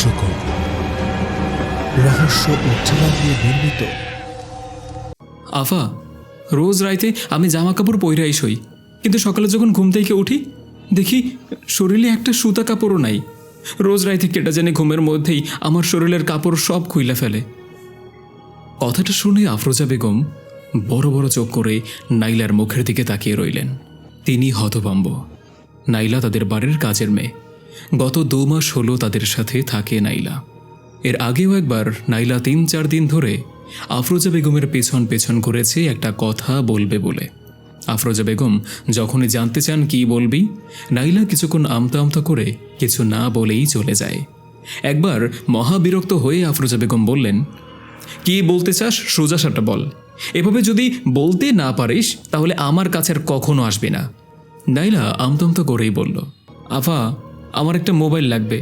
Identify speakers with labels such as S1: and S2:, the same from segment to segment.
S1: রহস্যকর, রহস্য উচ্চারণ দিয়ে নির্মিত।
S2: আফা, রোজ রাইতে আমি জামা কাপড় পইরাই শই, কিন্তু সকালে যখন ঘুম থেকে উঠি দেখি শরীরে একটা সুতা কাপড়ও নাই। রোজ রাইতে কেটা জানে ঘুমের মধ্যেই আমার শরীরের কাপড় সব খুইলা ফেলে। কথাটা শুনে আফরোজা বেগম বড় বড় চোখ করে নাইলার মুখের দিকে তাকিয়ে রইলেন। তিনি হতভম্ব। নাইলা তাদের বাড়ির কাজের মেয়ে। গত 2 মাস হলো তাদের সাথে থাকে নাইলা। এর আগেও একবার নাইলা 3-4 দিন ধরে আফরোজা বেগমের পেছন পেছন ঘুরেছে একটা কথা বলবে বলে। আফরোজা বেগম যখনই জানতে চান কি বলবি, নাইলা কিছুক্ষণ আমতা আমতা করে কিছু না বলেই চলে যায়। একবার মহাবিরক্ত হয়ে আফরোজা বেগম বললেন, কি বলতে চাস সোজাসাটা বল, এভাবে যদি বলতে না পারিস তাহলে আমার কাছে আর কখনো আসবি না। নাইলা আমতমতো করেই বলল, আফা, আমার একটা মোবাইল লাগবে,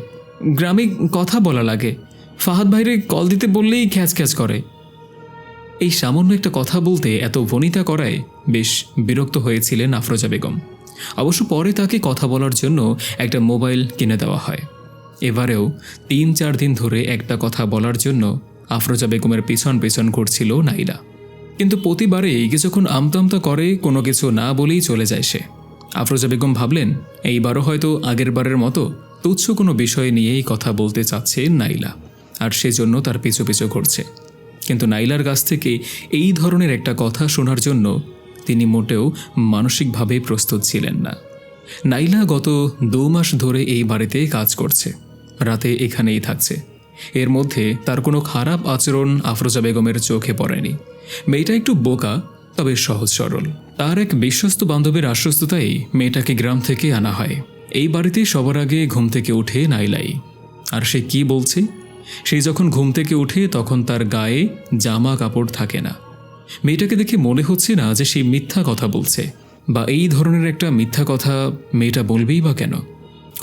S2: গ্রামে কথা বলা লাগে, ফাহাদ ভাইরে কল দিতে বললেই খ্যাচ খ্যাচ করে। এই সামান্য একটা কথা বলতে এত বনিতা করায় বেশ বিরক্ত হয়েছিলেন আফরোজা বেগম। অবশ্য পরে তাকে কথা বলার জন্য একটা মোবাইল কিনে দেওয়া হয়। এবারেও 3-4 দিন ধরে একটা কথা বলার জন্য আফরোজা বেগমের পিছন পিছন ঘুরছিল নাইলা। কিন্তু প্রতিবারেই কিছুক্ষণ আমতামতা করে কোনো কিছু না বলেই চলে যায় সে। আফরোজা বেগম ভাবলেন, এইবারও হয়তো আগের বারের মতো তুচ্ছ কোনো বিষয় নিয়েই কথা বলতে চাচ্ছে নাইলা, আর সেজন্য তার পিছু পিছু ঘুরছে। কিন্তু নাইলার কাছ থেকে এই ধরনের একটা কথা শোনার জন্য তিনি মোটেও মানসিকভাবে প্রস্তুত ছিলেন না। নাইলা গত 2 মাস ধরে এই বাড়িতে কাজ করছে, রাতে এখানেই থাকছে। এর মধ্যে তার কোনো খারাপ আচরণ আফরোজা বেগমের চোখে পড়েনি। মেয়েটা একটু বোকা, তবে সহজ সরল। তার এক বিশ্বস্ত বান্ধবীর আশ্বস্ততায় মেয়েটাকে গ্রাম থেকে আনা হয়। এই বাড়িতে সবার আগে ঘুম থেকে উঠে নাইলাই। আর সে কি বলছে, সে যখন ঘুম থেকে উঠে তখন তার গায়ে জামা কাপড় থাকে না। মেয়েটাকে দেখে মনে হচ্ছে না যে সে মিথ্যা কথা বলছে, বা এই ধরনের একটা মিথ্যা কথা মেয়েটা বলবেই বা কেন।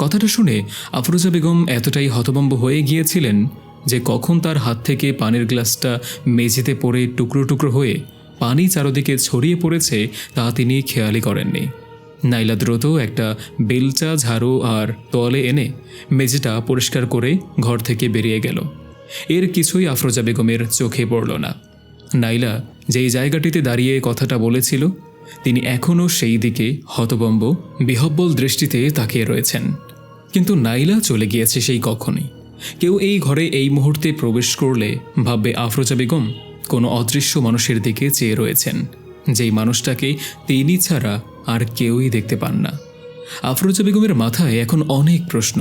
S2: কথাটা শুনে আফরোজা বেগম এতটাই হতভম্ব হয়ে গিয়েছিলেন যে কখন তার হাত থেকে পানির গ্লাসটা মেঝেতে পড়ে টুকরো টুকরো হয়ে পানি চারদিকে ছড়িয়ে পড়েছে তা তিনি খেয়ালই করেননি। নাইলা দ্রুত একটা বেলচা, ঝাড়ু আর তোয়ালে এনে মেঝেটা পরিষ্কার করে ঘর থেকে বেরিয়ে গেল। এর কিছুই আফরোজা বেগমের চোখে পড়ল না। নাইলা যেই জায়গাটিতে দাঁড়িয়ে কথাটা বলেছিল, তিনি এখনও সেই দিকে হতভম্ব বিহব্বল দৃষ্টিতে তাকিয়ে রয়েছেন। কিন্তু নাইলা চলে গিয়েছে সেই কখনই। কেউ এই ঘরে এই মুহূর্তে প্রবেশ করলে ভাববে আফরোজা বেগম কোনো অদৃশ্য মানুষের দিকে চেয়ে রয়েছেন, যেই মানুষটাকে তিনি ছাড়া আর কেউই দেখতে পান না। আফরোজা বেগমের মাথায় এখন অনেক প্রশ্ন।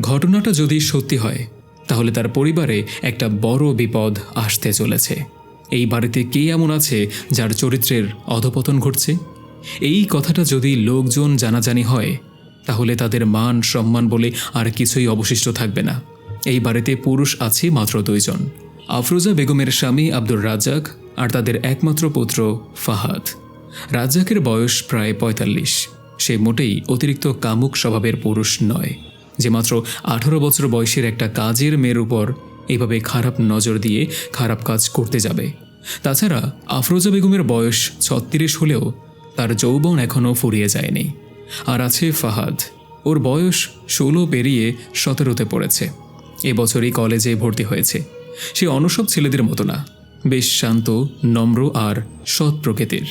S2: ঘটনাটা যদি সত্যি হয় তাহলে তার পরিবারে একটা বড় বিপদ আসতে চলেছে। এই বাড়িতে কে এমন আছে যার চরিত্রের অধপতন ঘটছে? এই কথাটা যদি লোকজন জানাজানি হয় তাহলে তাদের মান সম্মান বলে আর কিছুই অবশিষ্ট থাকবে না। এই বাড়িতে পুরুষ আছে মাত্র 2 জন, আফরোজা বেগমের স্বামী আব্দুর রাজ্জাক আর তাদের একমাত্র পুত্র ফাহাদ। রাজ্জাকের বয়স প্রায় 45। সে মোটেই অতিরিক্ত কামুক স্বভাবের পুরুষ নয় যে মাত্র 18 বছর বয়সের একটা কাজের মেয়ের উপর এইভাবে খারাপ নজর দিয়ে খারাপ কাজ করতে যাবে। তাছাড়া আফরোজা বেগমের বয়স 36 হলেও তার যৌবন এখনও ফুরিয়ে যায়নি। আর আছে ফাহাদ, ওর বয়স 16 পেরিয়ে 17তে পড়েছে। এবছরই কলেজে ভর্তি হয়েছে। সে অনসব ছেলেদের মতো না, বেশ শান্ত, নম্র আর সৎ প্রকৃতির।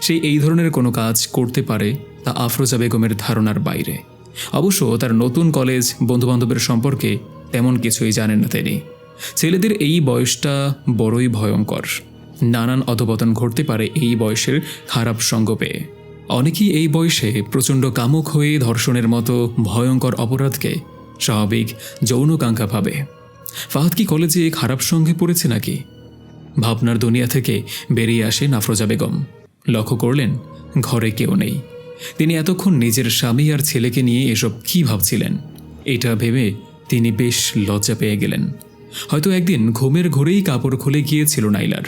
S2: সে এই ধরনের কোনো কাজ করতে পারে তা আফরোজা বেগমের ধারণার বাইরে। অবশ্য তার নতুন কলেজ বন্ধুবান্ধবের সম্পর্কে তেমন কিছুই জানেন না তিনি। ছেলেদের এই বয়সটা বড়ই ভয়ঙ্কর। নানান অধপতন ঘটতে পারে এই বয়সের খারাপ সঙ্গ পেয়ে। অনেকেই এই বয়সে প্রচণ্ড কামুক হয়ে ধর্ষণের মতো ভয়ঙ্কর অপরাধকে স্বাভাবিক যৌনকাঙ্ক্ষা ভাবে। ফাহাদ কি কলেজে খারাপ সঙ্গে পড়েছে নাকি? ভাবনার দুনিয়া থেকে বেরিয়ে আসেন আফরোজা বেগম। লক্ষ্য করলেন ঘরে কেউ নেই। তিনি এতক্ষণ নিজের স্বামী আর ছেলেকে নিয়ে এসব কী ভাবছিলেন, এটা ভেবে তিনি বেশ লজ্জা পেয়ে গেলেন। হয়তো একদিন ঘুমের ঘোরেই কাপড় খুলে গিয়েছিল নাইলার।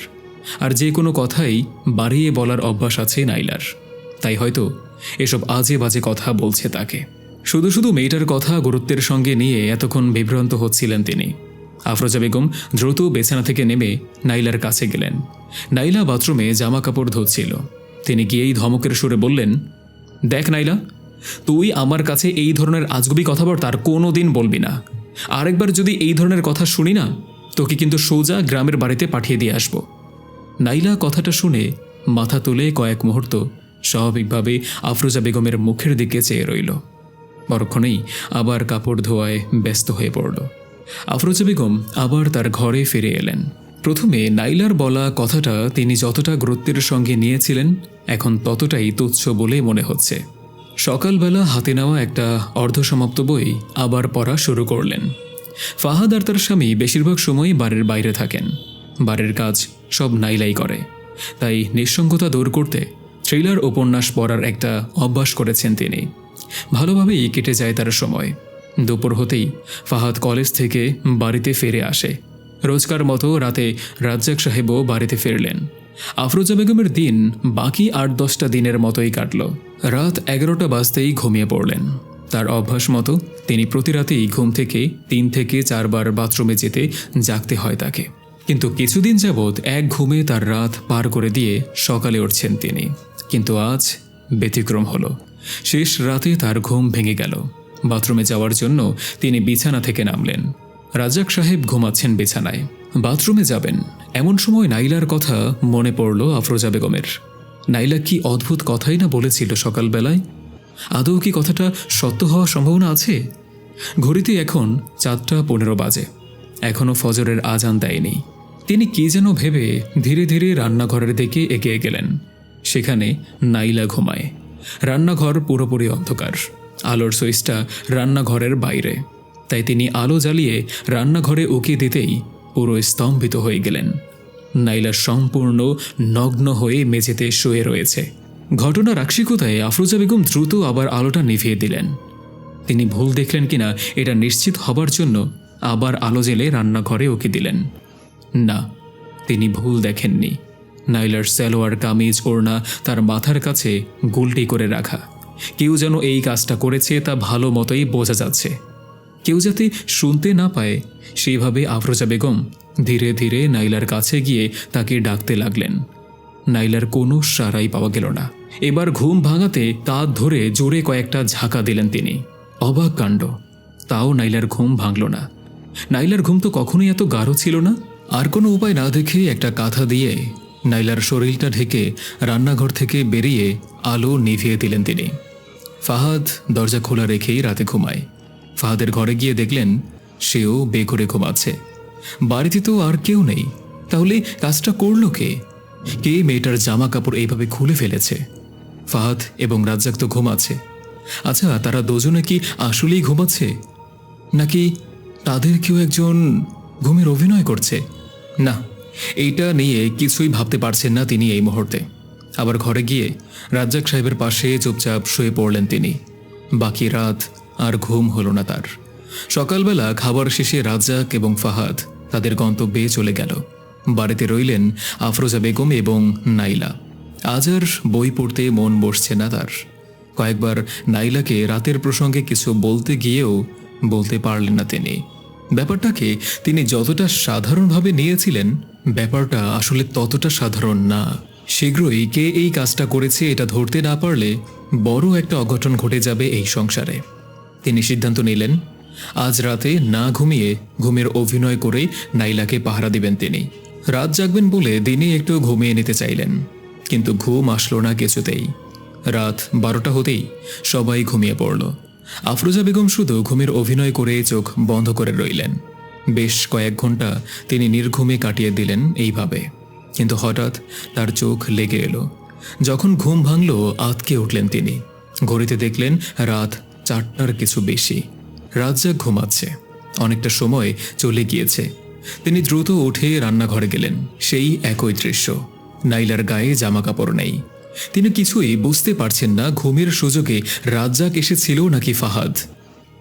S2: আর যে কোনো কথাই বাড়িয়ে বলার অভ্যাস আছে নাইলার, তাই হয়তো এসব আজে বাজে কথা বলছে তাকে। শুধু শুধু মেয়েটার কথা গুরুত্বের সঙ্গে নিয়ে এতক্ষণ বিভ্রান্ত হচ্ছিলেন তিনি। আফরোজা বেগম দ্রুত বিছানা থেকে নেমে নাইলার কাছে গেলেন। নাইলা বাথরুমে জামা কাপড় ধুচ্ছিল। তিনি গিয়েই ধমকের সুরে বললেন, দেখ নাইলা, তুই আমার কাছে এই ধরনের আজগুবি কথাবার্তা আর কোনো দিন বলবি না। আরেকবার যদি এই ধরনের কথা শুনি না, তোকে কিন্তু সোজা গ্রামের বাড়িতে পাঠিয়ে দিয়ে আসব। নাইলা কথাটা শুনে মাথা তুলে কয়েক মুহূর্ত স্বাভাবিকভাবে আফরোজা বেগমের মুখের দিকে চেয়ে রইল। পরক্ষণেই আবার কাপড় ধোয়ায় ব্যস্ত হয়ে পড়ল। আফরোজা বেগম আবার তার ঘরে ফিরে এলেন। প্রথমে নাইলার বলা কথাটা তিনি যতটা গুরুত্বের সঙ্গে নিয়েছিলেন, এখন ততটাই তুচ্ছ বলে মনে হচ্ছে। সকালবেলা হাতে নেওয়া একটা অর্ধসমাপ্ত বই আবার পড়া শুরু করলেন। ফাহাদ আর তার স্বামী বেশিরভাগ সময়ই বাড়ির বাইরে থাকেন। বাড়ির কাজ সব নাইলাই করে, তাই নিঃসঙ্গতা দূর করতে থ্রিলার উপন্যাস পড়ার একটা অভ্যাস করেছেন তিনি। ভালোভাবেই কেটে যায় তার সময়। দুপুর হতেই ফাহাদ কলেজ থেকে বাড়িতে ফিরে আসে। রোজকার মতো রাতে রাজ্জাক সাহেবও বাড়িতে ফিরলেন। আফরোজা বেগমের দিন বাকি ৮-১০টা দিনের মতোই কাটল। রাত ১১টা বাজতেই ঘুমিয়ে পড়লেন। তার অভ্যাস মতো তিনি প্রতি রাতেই ঘুম থেকে ৩ থেকে ৪ বার বাথরুমে যেতে জাগতে হয় তাকে। কিন্তু কিছুদিন যাবৎ এক ঘুমে তার রাত পার করে দিয়ে সকালে উঠছেন তিনি। কিন্তু আজ ব্যতিক্রম হলো। শেষ রাতে তার ঘুম ভেঙে গেল। বাথরুমে যাওয়ার জন্য তিনি বিছানা থেকে নামলেন। রাজ্জাক সাহেব ঘুমাচ্ছেন বিছানায়। বাথরুমে যাবেন এমন সময় নাইলার কথা মনে পড়ল আফরোজা বেগমের। নাইলা কি অদ্ভুত কথাই না বলেছিল সকালবেলায়। আদৌ কি কথাটা সত্য হওয়ার সম্ভাবনা আছে? ঘড়িতে এখন 4টা 15 বাজে। এখনও ফজরের আজান দেয়নি। তিনি কি যেন ভেবে ধীরে ধীরে রান্নাঘরের দিকে এগিয়ে গেলেন। সেখানে নাইলা ঘুমায়। রান্নাঘর পুরোপুরি অন্ধকার। আলোর সুইচটা রান্নাঘরের বাইরে, তাই তিনি আলো জ্বালিয়ে রান্নাঘরে উকি দিতেই পুরো স্তম্ভিত হয়ে গেলেন। নাইলা সম্পূর্ণ নগ্ন হয়ে মেঝেতে শুয়ে রয়েছে। ঘটনার আকস্মিকতায় আফরোজা বেগম দ্রুত আবার আলোটা নিভিয়ে দিলেন। তিনি ভুল দেখলেন কিনা এটা নিশ্চিত হবার জন্য আবার আলো জ্বেলে রান্নাঘরে উকি দিলেন। না, তিনি ভুল দেখেননি। নাইলার সালোয়ার কামিজ ওড়না তার মাথার কাছে গুলটি করে রাখা। কেউ যেন এই কাজটা করেছে তা ভালো মতোই বোঝা যাচ্ছে। কেউ যাতে শুনতে না পায় সেইভাবে আফরোজা বেগম ধীরে ধীরে নাইলার কাছে গিয়ে তাকে ডাকতে লাগলেন। নাইলার কোনো সাড়াই পাওয়া গেল না। এবার ঘুম ভাঙাতে কাঁধ ধরে জোরে কয়েকটা ঝাঁকা দিলেন তিনি। অবাক কাণ্ড, তাও নাইলার ঘুম ভাঙল না। নাইলার ঘুম তো কখনোই এত গাঢ় ছিল না। আর কোনো উপায় না দেখে একটা কাঁথা দিয়ে নাইলার শরীরটা ঢেকে রান্নাঘর থেকে বেরিয়ে আলো নিভিয়ে দিলেন তিনি। ফাহাদ দরজা খোলা রেখেই রাতে ঘুমায়। ফাহাদের ঘরে গিয়ে দেখলেন সেও বেঘরে ঘুমাচ্ছে। বাড়িতে তো আর কেউ নেই। তাহলে কাজটা করল কে? কে মেয়েটার জামা কাপড় এইভাবে খুলে ফেলেছে? ফাহাদ এবং রাজ্জাক তো ঘুমাচ্ছে। আচ্ছা, তারা দুজনে কি আসলেই ঘুমাচ্ছে, নাকি তাদের কেউ একজন ঘুমের অভিনয় করছে? না, এইটা নিয়ে কিছুই ভাবতে পারছেন না তিনি এই মুহূর্তে। আবার ঘরে গিয়ে রাজ্জাক সাহেবের পাশে চুপচাপ শুয়ে পড়লেন তিনি। বাকি রাত আর ঘুম হলো না তার। সকালবেলা খাবার শেষে রাজ্জাক এবং ফাহাদ তাদের গন্তব্যে চলে গেল। বাড়িতে রইলেন আফরোজা বেগম এবং নাইলা। আজ আর বই পড়তে মন বসছে না তার। কয়েকবার নাইলাকে রাতের প্রসঙ্গে কিছু বলতে গিয়েও বলতে পারলেন না তিনি। ব্যাপারটাকে তিনি যতটা সাধারণভাবে নিয়েছিলেন, ব্যাপারটা আসলে ততটা সাধারণ না। শীঘ্রই কে এই কাজটা করেছে এটা ধরতে না পারলে বড় একটা অঘটন ঘটে যাবে এই সংসারে। তিনি সিদ্ধান্ত নিলেন আজ রাতে না ঘুমিয়ে ঘুমের অভিনয় করে নাইলাকে পাহারা দিবেন তিনি। রাত জাগবেন বলে দিনে একটু ঘুমিয়ে নিতে চাইলেন, কিন্তু ঘুম আসলো না কিছুতেই। রাত 12টা হতেই সবাই ঘুমিয়ে পড়ল। আফরোজা বেগম শুধু ঘুমের অভিনয় করে চোখ বন্ধ করে রইলেন। বেশ কয়েক ঘন্টা তিনি নির্ঘুমে কাটিয়ে দিলেন এইভাবে। কিন্তু হঠাৎ তার চোখ লেগে এলো। যখন ঘুম ভাঙল আঁতকে উঠলেন তিনি। ঘড়িতে দেখলেন রাত 4টার কিছু বেশি। রাজ্জাক ঘুমাচ্ছে। অনেকটা সময় চলে গিয়েছে। তিনি দ্রুত উঠে রান্নাঘরে গেলেন। সেই একই দৃশ্য। নাইলার গায়ে জামা কাপড় নেই। তিনি কিছুই বুঝতে পারছেন না ঘুমের সুযোগে রাজ্জাক এসেছিল নাকি ফাহাদ।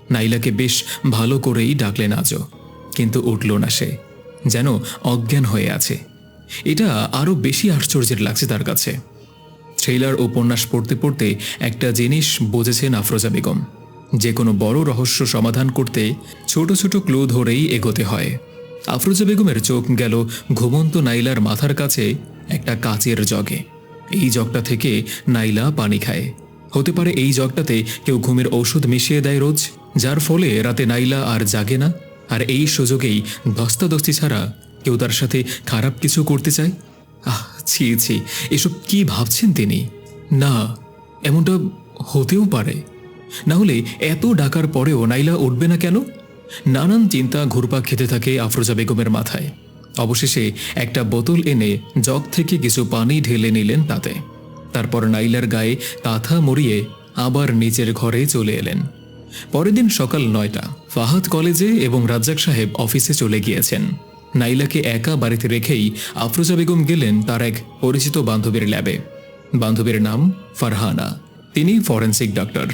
S2: নাইলাকে বেশ ভালো করেই ডাকলেন আজও, কিন্তু উঠল না সে, যেন অজ্ঞান হয়ে আছে। এটা আরও বেশি আশ্চর্যের লাগছে তার কাছে। থ্রিলার উপন্যাস পড়তে পড়তে একটা জিনিস বুঝেছেন আফরোজা বেগম, যে কোনো বড় রহস্য সমাধান করতে ছোট ছোট ক্লু ধরেই এগোতে হয়। আফরোজা বেগমের চোখ গেল ঘুমন্ত নাইলার মাথার কাছে একটা কাচের জগে। এই জগটা থেকে নাইলা পানি খায়। হতে পারে এই জগটাতে কেউ ঘুমের ঔষধ মিশিয়ে দেয় রোজ, যার ফলে রাতে নাইলা আর জাগে না। আর এই সুযোগেই ধস্তাধস্তি ছাড়া কেউ তার সাথে খারাপ কিছু করতে চায়? ছি ছি, এসব কি ভাবছেন তিনি? না, এমনটা হতেও পারে। না হলে এত ডাকার পরেও নাইলা উঠবে না কেন? নানান চিন্তা ঘুরপাক খেতে থাকে আফরোজা বেগমের মাথায়। অবশেষে একটা বোতল এনে জগ থেকে কিছু পানি ঢেলে নিলেন তাতে। তারপর নাইলার গায়ে কাঁথা মরিয়ে আবার নিজের ঘরে চলে এলেন। পরের দিন সকাল 9টা। ফাহাদ কলেজে এবং রাজ্জাক সাহেব অফিসে চলে গিয়েছেন। নাইলাকে একা বাড়িতে রেখেই আফরোজা বেগম গেলেন তার এক পরিচিত বান্ধবীর ল্যাবে। বান্ধবীর নাম ফারহানা। তিনি ফরেন্সিক ডক্টর।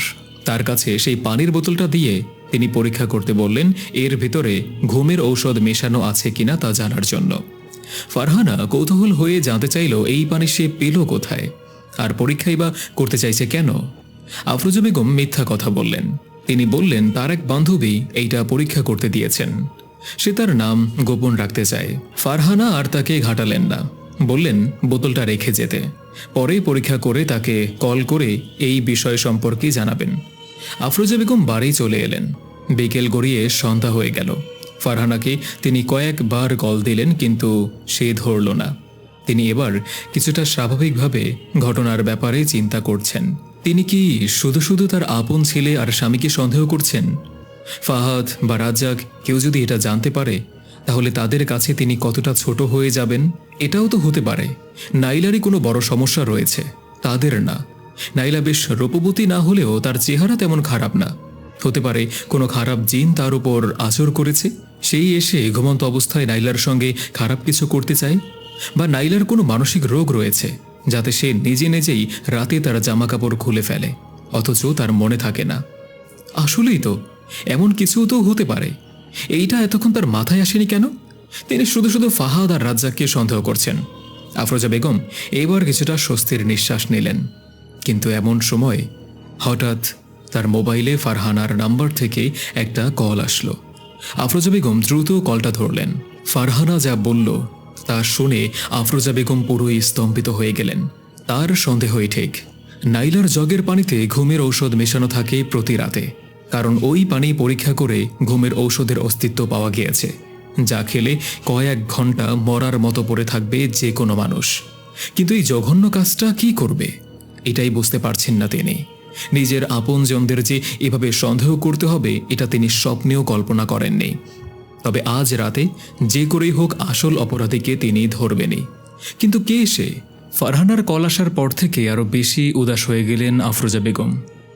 S2: তার কাছে সেই পানির বোতলটা দিয়ে তিনি পরীক্ষা করতে বললেন, এর ভিতরে ঘুমের ঔষধ মেশানো আছে কিনা তা জানার জন্য। ফারহানা কৌতূহল হয়ে জানতে চাইল এই পানি সে পেল কোথায়, আর পরীক্ষাই বা করতে চাইছে কেন। আফরোজা বেগম মিথ্যা কথা বললেন। তিনি বললেন তার এক বান্ধবী এইটা পরীক্ষা করতে দিয়েছেন, সে তার নাম গোপন রাখতে চায়। ফারহানা আর তাকে ঘাটালেন না, বললেন বোতলটা রেখে যেতে, পরে পরীক্ষা করে তাকে কল করে এই বিষয় সম্পর্কে জানাবেন। আফরোজা বেগম বাড়ি চলে এলেন। বিকেল গড়িয়ে সন্ধ্যা হয়ে গেল। ফারহানাকে তিনি কয়েকবার কল দিলেন, কিন্তু সে ধরল না। তিনি এবার কিছুটা স্বাভাবিকভাবে ঘটনার ব্যাপারে চিন্তা করছেন। তিনি কি শুধু শুধু তার আপন ছেলে আর স্বামীকে সন্দেহ করছেন? ফাহাদ বা রাজ্জাক কেউ যদি এটা জানতে পারে, তাহলে তাদের কাছে তিনি কতটা ছোট হয়ে যাবেন। এটাও তো হতে পারে নাইলারই কোনো বড় সমস্যা রয়েছে, তাদের না। নাইলা বেশ রূপবতী না হলেও তার চেহারা তেমন খারাপ না। হতে পারে কোনো খারাপ জিন তার উপর আচর করেছে, সেই এসে ঘুমন্ত অবস্থায় নাইলার সঙ্গে খারাপ কিছু করতে চায়। বা নাইলার কোনো মানসিক রোগ রয়েছে, যাতে সে নিজে নিজেই রাতে তার জামা কাপড় খুলে ফেলে, অথচ তার মনে থাকে না। আসলেই তো এমন কিছু তো হতে পারে। এইটা এতক্ষণ তার মাথায় আসেনি কেন? তিনি শুধু শুধু ফাহাদ আর রাজ্জাককে সন্দেহ করছেন। আফরোজা বেগম এবার কিছুটা স্বস্তির নিঃশ্বাস নিলেন। কিন্তু এমন সময় হঠাৎ তার মোবাইলে ফারহানার নাম্বার থেকে একটা কল আসলো। আফরোজা বেগম দ্রুত কলটা ধরলেন। ফারহানা যা বলল তা শুনে আফরোজা বেগম পুরোই স্তম্ভিত হয়ে গেলেন। তার সন্দেহই ঠিক, নাইলার জগের পানিতে ঘুমের ঔষধ মেশানো থাকে প্রতি রাতে, কারণ ওই পানি পরীক্ষা করে ঘুমের ঔষধের অস্তিত্ব পাওয়া গিয়েছে, যা খেলে কয়েক ঘন্টা মরার মতো পড়ে থাকবে যে কোনো মানুষ। কিন্তু এই জঘন্য কাজটা কি করবে, এটাই বুঝতে পারছেন না তিনি। নিজের আপনজনদের যে এভাবে সন্দেহ করতে হবে, এটা তিনি স্বপ্নেও কল্পনা করেননি। তবে আজ রাতে যে করেই হোক আসল অপরাধীকে তিনি ধরবেনই। কিন্তু কে সে? ফারহানার কল আসার পর থেকে আরও বেশি উদাস হয়ে গেলেন আফরোজা বেগম।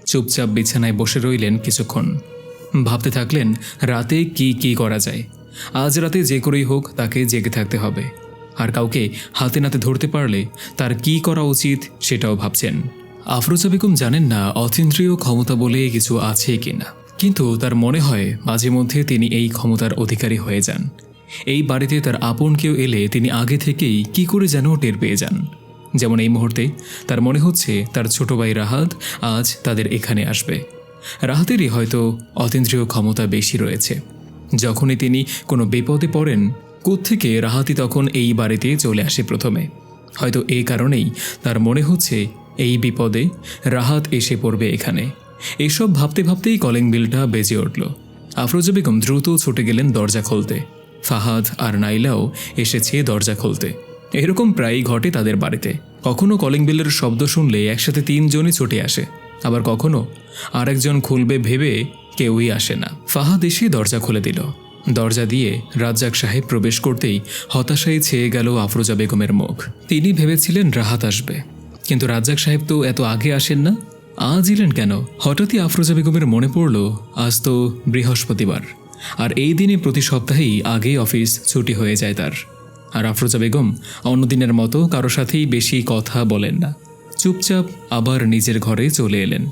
S2: চুপচাপ বিছানায় বসে রইলেন কিছুক্ষণ। ভাবতে থাকলেন রাতে কি করা যায়। আজ রাতে যে করেই হোক তাকে জেগে থাকতে হবে, আর কাউকে হাতে নাতে ধরতে পারলে তার কি করা উচিত সেটাও ভাবছেন। আফরোজা বেগম জানেন না অতীন্দ্রিয় ক্ষমতা বলে কিছু আছে কিনা, কিন্তু তার মনে হয় মাঝে মধ্যে তিনি এই ক্ষমতার অধিকারী হয়ে যান। এই বাড়িতে তার আপন কেউ এলে তিনি আগে থেকেই কি করে যেন টের পেয়ে যান। যেমন এই মুহূর্তে তার মনে হচ্ছে তার ছোট ভাই রাহাত আজ তাদের এখানে আসবে। রাহাতেরই হয়তো অতীন্দ্রিয় ক্ষমতা বেশি রয়েছে। যখনই তিনি কোনো বিপদে পড়েন, কোত্থেকে রাহাতই তখন এই বাড়িতে চলে আসে প্রথমে। হয়তো এই কারণেই তার মনে হচ্ছে এই বিপদে রাহাত এসে পড়বে এখানে। এইসব ভাবতে ভাবতেই কলিং বেলটা বেজে উঠল। আফরোজা বেগম দ্রুত ছুটে গেলেন দরজা খুলতে। ফাহাদ আর নাইলাও এসেছে দরজা খুলতে। এরকম প্রায়ই ঘটে তাদের বাড়িতে। কখনো কলিং বেলের শব্দ শুনলে একসাথে 3 জনই ছুটে আসে, আবার কখনো আরেকজন খুলবে ভেবে কেউই আসে না। ফাহাদ এসে দরজা খুলে দিল। দরজা দিয়ে রাজ্জাক সাহেব প্রবেশ করতেই হতাশায় ছেয়ে গেল আফরোজা বেগমের মুখ। তিনি ভেবেছিলেন রাহাত আসবে, কিন্তু রাজ্জাক সাহেব তো এত আগে আসেন না, আজ এলেন কেন? হঠাৎই আফরোজা বেগমের মনে পড়ল আজ তো বৃহস্পতিবার, আর এই দিনে প্রতি সপ্তাহেই আগে অফিস ছুটি হয়ে যায় তার। আর আফরোজা বেগম অন্যদিনের মতো কারো সাথেই বেশি কথা বলেন না, চুপচাপ আবার নিজের ঘরে চলে এলেন।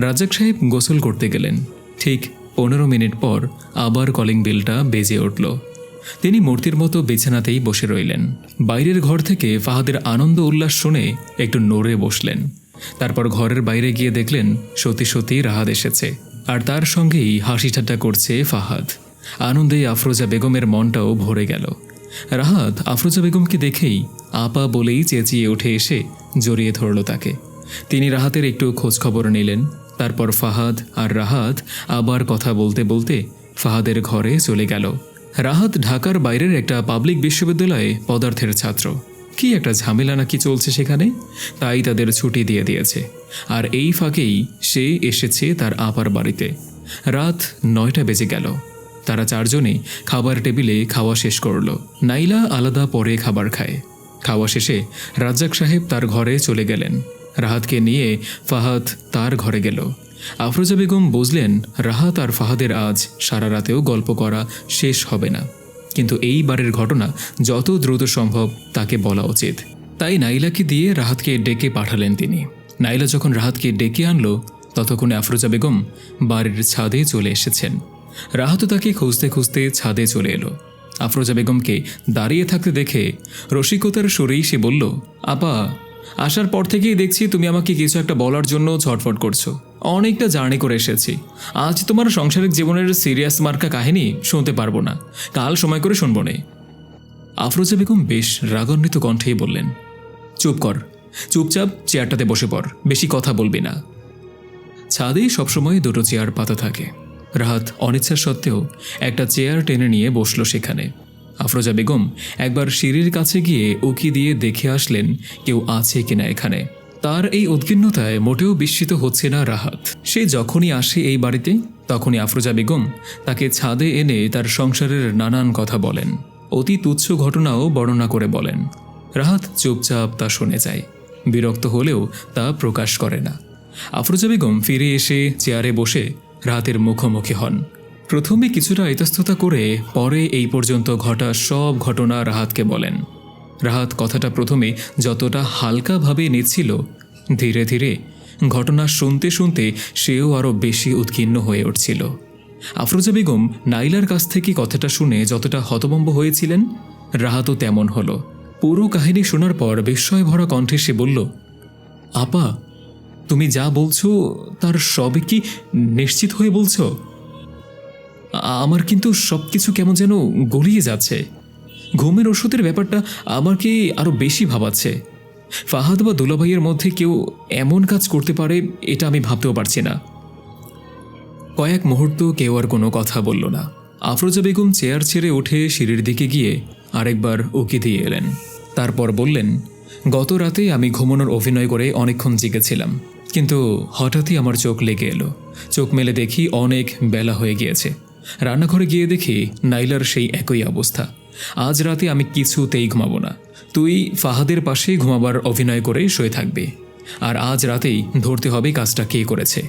S2: রাজ্জাক সাহেব গোসল করতে গেলেন। ঠিক 15 মিনিট পর আবার কলিং বেলটা বেজে উঠল। তিনি মূর্তির মতো বিছানাতেই বসে রইলেন। বাইরের ঘর থেকে ফাহাদের আনন্দ উল্লাস শুনে একটু নড়ে বসলেন। তারপর ঘরের বাইরে গিয়ে দেখলেন সত্যি সত্যি রাহাত এসেছে, আর তার সঙ্গেই হাসি ঠাট্টা করছে ফাহাদ। আনন্দে আফরোজা বেগমের মনটাও ভরে গেল। রাহাত আফরোজা বেগমকে দেখেই আপা বলেই চেঁচিয়ে উঠে এসে জড়িয়ে ধরল তাকে। তিনি রাহাতের একটু খোঁজখবর নিলেন। তারপর ফাহাদ আর রাহাত আবার কথা বলতে বলতে ফাহাদের ঘরে চলে গেল। রাহাত ঢাকার বাইরের একটা পাবলিক বিশ্ববিদ্যালয়ে পদার্থের ছাত্র। কি একটা ঝামেলা নাকি চলছে সেখানে, তাই তাদের ছুটি দিয়ে দিয়েছে। আর এই ফাঁকেই সে এসেছে তার আপার বাড়িতে। রাত 9টা বেজে গেল। তারা চারজনেই খাবার টেবিলে খাওয়া শেষ করল। নাইলা আলাদা পরে খাবার খায়। খাওয়া শেষে রাজ্জাক সাহেব তার ঘরে চলে গেলেন। রাহাতকে নিয়ে ফাহাদ তার ঘরে গেল। আফরোজা বেগম বুঝলেন রাহাত আর ফাহাদের আজ সারা রাতেও গল্প করা শেষ হবে না, কিন্তু এই বারের ঘটনা যত দ্রুত সম্ভব তাকে বলা উচিত। তাই নাইলাকে দিয়ে রাহাতকে ডেকে পাঠালেন তিনি। নাইলা যখন রাহাতকে ডেকে আনলো ততক্ষণে আফরোজা বেগম বাড়ির ছাদে চলে এসেছেন। রাহাতও তাকে খুঁজতে খুঁজতে ছাদে চলে এলো। আফরোজা বেগমকে দাঁড়িয়ে থাকতে দেখে রসিকতার সুরেই সে বলল, আপা, আসার পর থেকেই দেখছি তুমি আমাকে কিছু একটা বলার জন্য ছটফট করছো। অনেকটা জার্নি করে এসেছি, আজ তোমার সাংসারিক জীবনের সিরিয়াস মার্কা কাহিনী শুনতে পারবো না, কাল সময় করে শুনবো নে। আফরোজা বেগম বেশ রাগান্বিত কণ্ঠেই বললেন, চুপ কর, চুপচাপ চেয়ারটাতে বসে পড়, বেশি কথা বলবি না। ছাদেই সবসময় দুটো চেয়ার পাতা থাকে। রাহাত অনিচ্ছা সত্ত্বেও একটা চেয়ার টেনে নিয়ে বসল সেখানে। আফরোজা বেগম একবার সিঁড়ির কাছে গিয়ে উকি দিয়ে দেখে আসলেন কেউ আছে কিনা এখানে। তার এই উদ্বিগ্নতায় মোটেও বিস্মিত হচ্ছে না রাহাত। সে যখনই আসে এই বাড়িতে তখনই আফরোজা বেগম তাকে ছাদে এনে তার সংসারের নানান কথা বলেন, অতি তুচ্ছ ঘটনাও বর্ণনা করে বলেন। রাহাত চুপচাপ তা শুনে যায়, বিরক্ত হলেও তা প্রকাশ করে না। আফরোজা বেগম ফিরে এসে চেয়ারে বসে রাহাতের মুখোমুখি হন। প্রথমে কিছুটা ইতস্ততা করে পরে এই পর্যন্ত ঘটা সব ঘটনা রাহাতকে বলেন। রাহাত কথাটা প্রথমে যতটা হালকাভাবে নিচ্ছিল, ধীরে ধীরে ঘটনা শুনতে শুনতে সেও আরও বেশি উদ্বিগ্ন হয়ে উঠছিল। আফরোজা বেগম নাইলার কাছ থেকে কথাটা শুনে যতটা হতভম্ব হয়েছিলেন, রাহাতও তেমন হলো। পুরো কাহিনী শোনার পর বিস্ময় ভরা কণ্ঠে সে বলল, আপা, তুমি যা বলছো তার সবই কি নিশ্চিত হয়ে বলছো? আমার কিন্তু সব কিছু কেমন যেন গড়িয়ে যাচ্ছে। ঘুমের ওষুধের ব্যাপারটা আমাকে আরও বেশি ভাবাচ্ছে। ফাহাদ বা দুলাভাইয়ের মধ্যে কেউ এমন কাজ করতে পারে এটা আমি ভাবতেও পারছি না। কয়েক মুহূর্ত কেউ আর কোনো কথা বলল না। আফরোজা বেগম চেয়ার ছেড়ে উঠে সিঁড়ির দিকে গিয়ে আরেকবার উকি দিয়ে এলেন। তারপর বললেন, গত রাতে আমি ঘুমানোর অভিনয় করে অনেকক্ষণ জেগেছিলাম, কিন্তু হঠাৎই আমার চোখ লেগে এলো। চোখ মেলে দেখি অনেক বেলা হয়ে গিয়েছে। রান্নাঘরে গিয়ে দেখি নাইলার সেই একই অবস্থা। আজ রাতে আমি কিছুতেই ঘুমাবো না। তুই ফাহাদের পাশে ঘুমাবার অভিনয় করে শুয়ে থাকবি, আর আজ রাতেই ধরতে হবে কাজটা কে করেছে।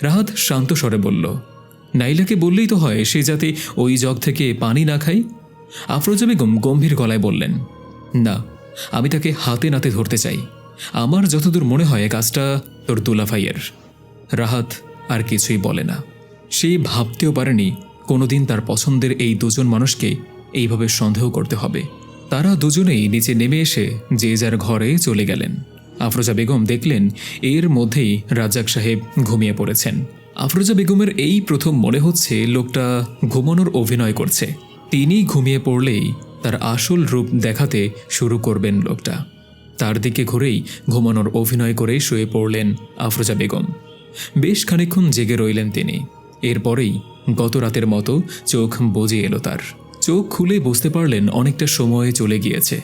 S2: রাহাত শান্ত স্বরে বলল, নাইলাকে বললেই তো হয় সে যাতে ওই জগ থেকে পানি না খায়। আফরোজা বেগম গম্ভীর গলায় বললেন, না, আমি তাকে হাতে নাতে ধরতে চাই। আমার যতদূর মনে হয় কাজটা তোর দুলাভাইয়ের। রাহাত আর কিছুই বলে না। সে ভাবতেও পারেনি কোনোদিন তার পছন্দের এই দুজন মানুষকে এইভাবে সন্দেহ করতে হবে। তারা দুজনেই নিচে নেমে এসে যে যার ঘরে চলে গেলেন। আফরোজা বেগম দেখলেন এর মধ্যেই রাজ্জাক সাহেব ঘুমিয়ে পড়েছেন। আফরোজা বেগমের এই প্রথম মনে হচ্ছে লোকটা ঘুমানোর অভিনয় করছে। তিনি ঘুমিয়ে পড়লেই তার আসল রূপ দেখাতে শুরু করবেন লোকটা। তার দিকে ঘুরেই ঘুমানোর অভিনয় করে শুয়ে পড়লেন আফরোজা বেগম। বেশ খানিকক্ষণ জেগে রইলেন তিনি। এরপরেই গত রাতের মতো চোখ বুজে এলো তার। চোখ খুলে বুঝতে পারলেন অনেকটা সময় চলে গিয়েছে।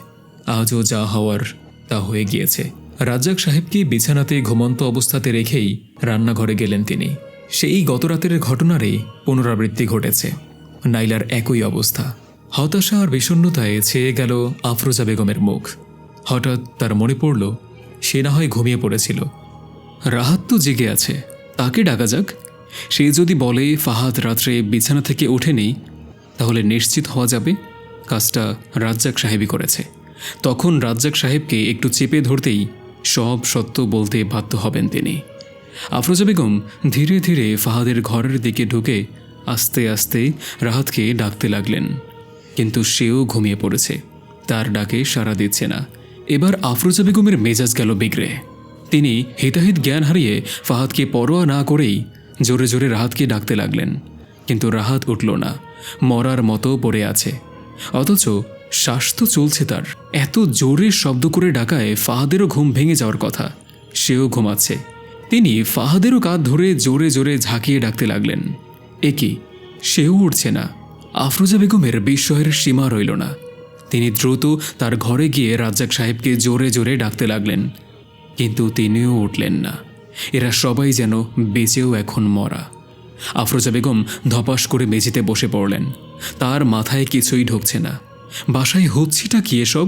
S2: আজও যা হওয়ার তা হয়ে গিয়েছে। রাজ্জাক সাহেবকে বিছানাতে ঘুমন্ত অবস্থাতে রেখেই রান্নাঘরে গেলেন তিনি। সেই গত রাতের ঘটনারই পুনরাবৃত্তি ঘটেছে। নাইলার একই অবস্থা। হতাশা আর বিষণ্ণতায় ছেয়ে গেল আফরোজা বেগমের মুখ। হঠাৎ তার মনে পড়ল সে না হয় ঘুমিয়ে পড়েছিল। রাহাত তো জেগে আছে, তাকে ডাকা যাক। সে যদি বলে ফাহাদ রাত্রে বিছানা থেকে ওঠেনি, তাহলে নিশ্চিত হওয়া যাবে কাজটা রাজ্জাক সাহেবই করেছে। তখন রাজ্জাক সাহেবকে একটু চেপে ধরতেই সব সত্য বলতে বাধ্য হবেন তিনি। আফরোজা বেগম ধীরে ধীরে ফাহাদের ঘরের দিকে ঢুকে আস্তে আস্তে রাহাতকে ডাকতে লাগলেন, কিন্তু সেও ঘুমিয়ে পড়েছে। তার ডাকে সাড়া দিচ্ছে না। এবার আফরোজা বেগমের মেজাজ গেল বিগড়ে। তিনি হিতাহিত জ্ঞান হারিয়ে ফাহাদকে পরোয়া না করেই জোরে জোরে রাহাতকে ডাকতে লাগলেন, কিন্তু রাহাত উঠল না, মরার মতো পড়ে আছে। অথচ শ্বাস তো চলছে তার। এত জোরে শব্দ করে ডাকায় ফাহাদেরও ঘুম ভেঙে যাওয়ার কথা। সেও ঘুমাচ্ছে। তিনি ফাহাদেরও কাঁধ ধরে জোরে জোরে ঝাঁকিয়ে ডাকতে লাগলেন, এ কি, সেও উঠছে না। আফরোজা বেগমের বিস্ময়ের সীমা রইল না। তিনি দ্রুত তার ঘরে গিয়ে রাজ্জাক সাহেবকে জোরে জোরে ডাকতে লাগলেন, কিন্তু তিনিও উঠলেন না। এরা সবাই যেন বেঁচেও এখন মরা। আফরোজা বেগম ধপাস করে মেঝেতে বসে পড়লেন। তার মাথায় কিছুই ঢুকছে না। বাসায় হচ্ছেটা কি এসব?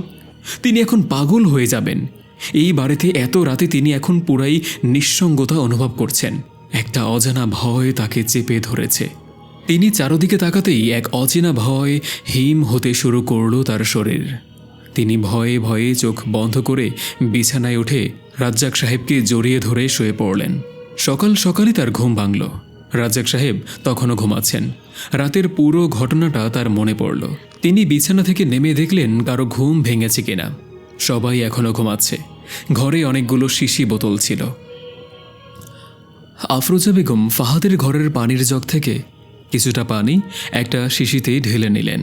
S2: তিনি এখন পাগল হয়ে যাবেন। এই বাড়িতে এত রাতে তিনি এখন পুরাই নিঃসঙ্গতা অনুভব করছেন। একটা অজানা ভয় তাকে চেপে ধরেছে। তিনি চারদিকে তাকাতেই এক অচেনা ভয় হিম হতে শুরু করল তার শরীর। তিনি ভয়ে ভয়ে চোখ বন্ধ করে বিছানায় উঠে রাজ্জাক সাহেবকে জড়িয়ে ধরে শুয়ে পড়লেন। সকাল সকালই তার ঘুম ভাঙল। রাজ্জাক সাহেব তখনও ঘুমাচ্ছেন। রাতের পুরো ঘটনাটা তার মনে পড়ল। তিনি বিছানা থেকে নেমে দেখলেন কারো ঘুম ভেঙেছে কিনা। সবাই এখনও ঘুমাচ্ছে। ঘরে অনেকগুলো শিশি বোতল ছিল। আফরোজা বেগম ফাহাদের ঘরের পানির জগ থেকে কিছুটা পানি একটা শিশিতে ঢেলে নিলেন।